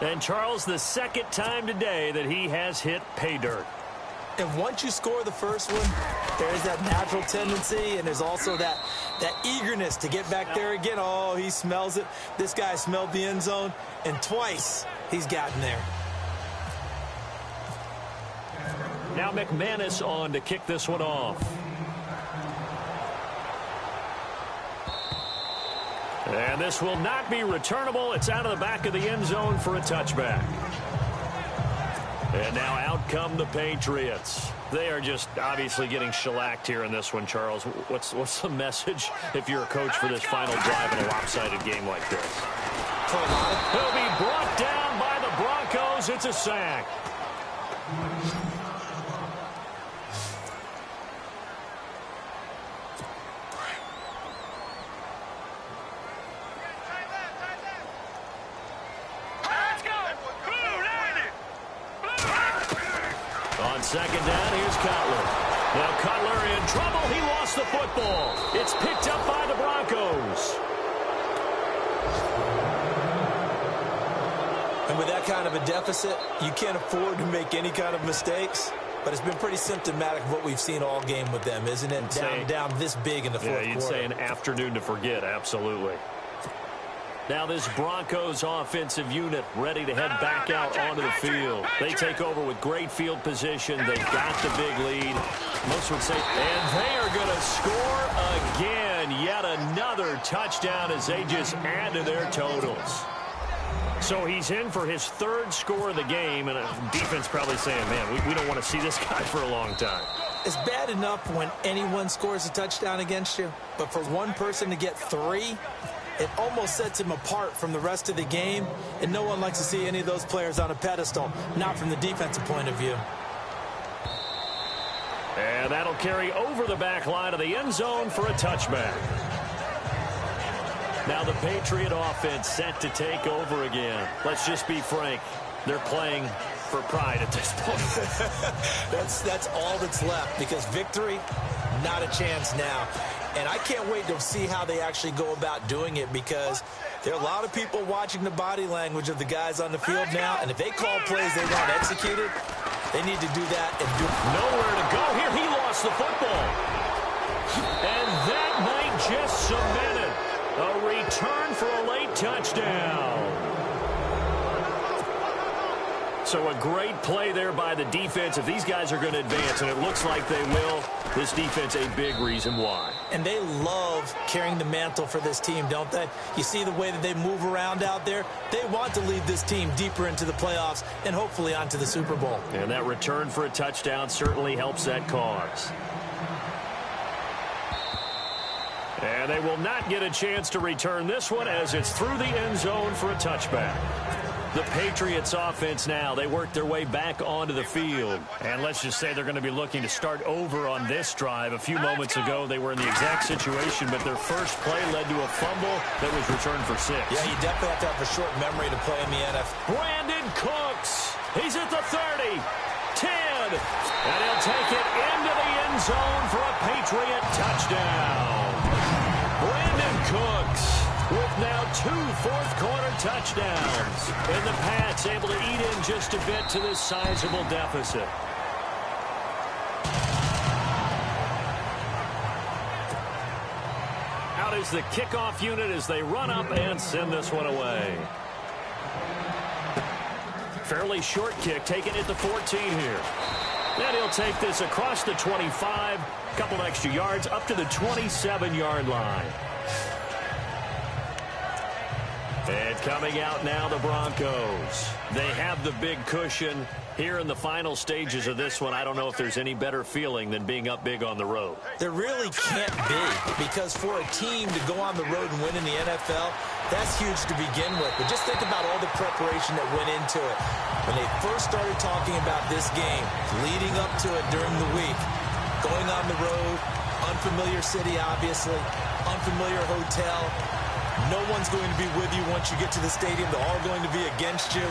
And Charles, the second time today that he has hit pay dirt. And once you score the first one, there is that natural tendency, and there's also that eagerness to get back there again. Oh, he smells it. This guy smelled the end zone, and twice he's gotten there. Now McManus on to kick this one off. And this will not be returnable. It's out of the back of the end zone for a touchback. And now out come the Patriots. They are just obviously getting shellacked here in this one, Charles. What's the message if you're a coach for this final drive in a lopsided game like this? He'll be brought down by the Broncos. It's a sack. On second down, here's Cutler. Now Cutler in trouble. He lost the football. It's picked up by the Broncos. And with that kind of a deficit, you can't afford to make any kind of mistakes. But it's been pretty symptomatic of what we've seen all game with them, isn't it? Down this big in the fourth quarter. Yeah, you'd say an afternoon to forget, absolutely. Now this Broncos offensive unit ready to head back out onto the field. They take over with great field position. They've got the big lead. Most would say, and they are going to score again. Yet another touchdown as they just add to their totals. So he's in for his third score of the game, and defense probably saying, man, we don't want to see this guy for a long time. It's bad enough when anyone scores a touchdown against you, but for one person to get three, it almost sets him apart from the rest of the game, and no one likes to see any of those players on a pedestal, not from the defensive point of view. And that'll carry over the back line of the end zone for a touchback. Now the Patriot offense set to take over again. Let's just be frank. They're playing for pride at this point. That's all that's left, because victory, not a chance now. And I can't wait to see how they actually go about doing it, because there are a lot of people watching the body language of the guys on the field now, and if they call plays they want executed, they need to do that and do it. Nowhere to go here. He lost the football. And that might just cement it. A return for a late touchdown. So a great play there by the defense. If these guys are going to advance, and it looks like they will, this defense a big reason why. And they love carrying the mantle for this team, don't they? You see the way that they move around out there? They want to lead this team deeper into the playoffs and hopefully onto the Super Bowl. And that return for a touchdown certainly helps that cause. And they will not get a chance to return this one, as it's through the end zone for a touchback. The Patriots offense now, they work their way back onto the field. And let's just say they're going to be looking to start over on this drive. A few moments ago, they were in the exact situation, but their first play led to a fumble that was returned for 6. Yeah, you definitely have to have a short memory to play in the NFL. Brandon Cooks, he's at the 30, 10, and he'll take it into the end zone for a Patriot touchdown. Brandon Cooks with now 2 fourth-quarter touchdowns. And the Pats able to eat in just a bit to this sizable deficit. Out is the kickoff unit as they run up and send this one away. Fairly short kick, taking it to 14 here. Then he'll take this across the 25, a couple extra yards, up to the 27-yard line. And coming out now, the Broncos. They have the big cushion here in the final stages of this one. I don't know if there's any better feeling than being up big on the road. There really can't be, because for a team to go on the road and win in the NFL, that's huge to begin with. But just think about all the preparation that went into it. When they first started talking about this game, leading up to it during the week, going on the road, unfamiliar city, obviously, unfamiliar hotel. No one's going to be with you once you get to the stadium. They're all going to be against you.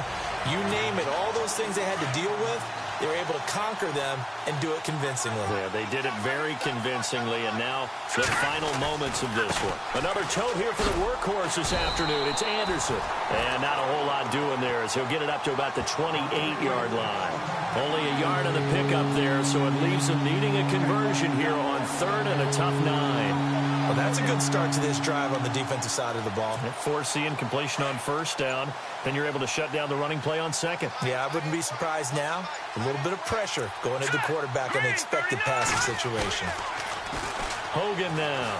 You name it, all those things they had to deal with, they were able to conquer them and do it convincingly. Yeah, they did it very convincingly, and now the final moments of this one. Another tote here for the workhorse this afternoon. It's Anderson. And not a whole lot doing there, as he'll get it up to about the 28-yard line. Only a yard on the pickup there, so it leaves them needing a conversion here on 3rd and a tough 9. Well, that's a good start to this drive on the defensive side of the ball. Forcing completion on 1st down. Then you're able to shut down the running play on 2nd. Yeah, I wouldn't be surprised now. A little bit of pressure going into the quarterback in the expected passing situation. Hogan now.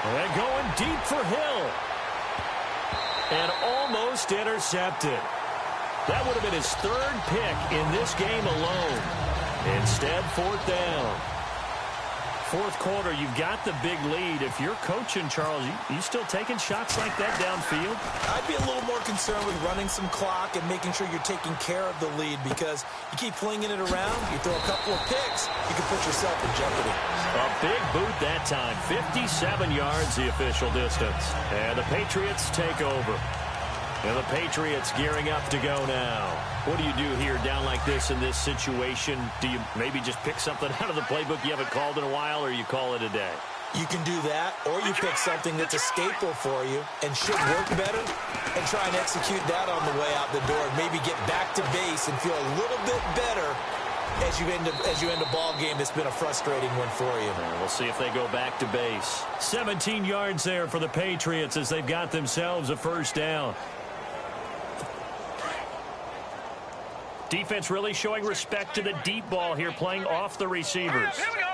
And going deep for Hill. And almost intercepted. That would have been his 3rd pick in this game alone. Instead, 4th down. 4th quarter, you've got the big lead. If you're coaching, Charles, you still taking shots like that downfield? I'd be a little more concerned with running some clock and making sure you're taking care of the lead, because you keep flinging it around, you throw a couple of picks, you can put yourself in jeopardy. A big boot that time. 57 yards, the official distance. And the Patriots take over. And the Patriots gearing up to go now. What do you do here down like this in this situation? Do you maybe just pick something out of the playbook you haven't called in a while, or you call it a day? You can do that, or you pick something that's a staple for you and should work better and try and execute that on the way out the door. Maybe get back to base and feel a little bit better as you end a ball game that's been a frustrating one for you. And we'll see if they go back to base. 17 yards there for the Patriots as they've got themselves a 1st down. Defense really showing respect to the deep ball here, playing off the receivers. Here we go.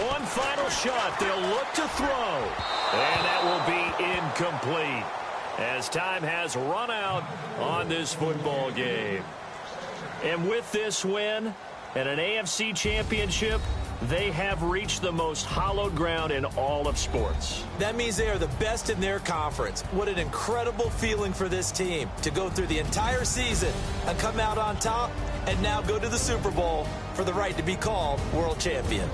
One final shot. They'll look to throw. And that will be incomplete, as time has run out on this football game. And with this win and an AFC championship, They have reached the most hallowed ground in all of sports. That means they are the best in their conference. What an incredible feeling for this team to go through the entire season and come out on top and now go to the Super Bowl for the right to be called world champion.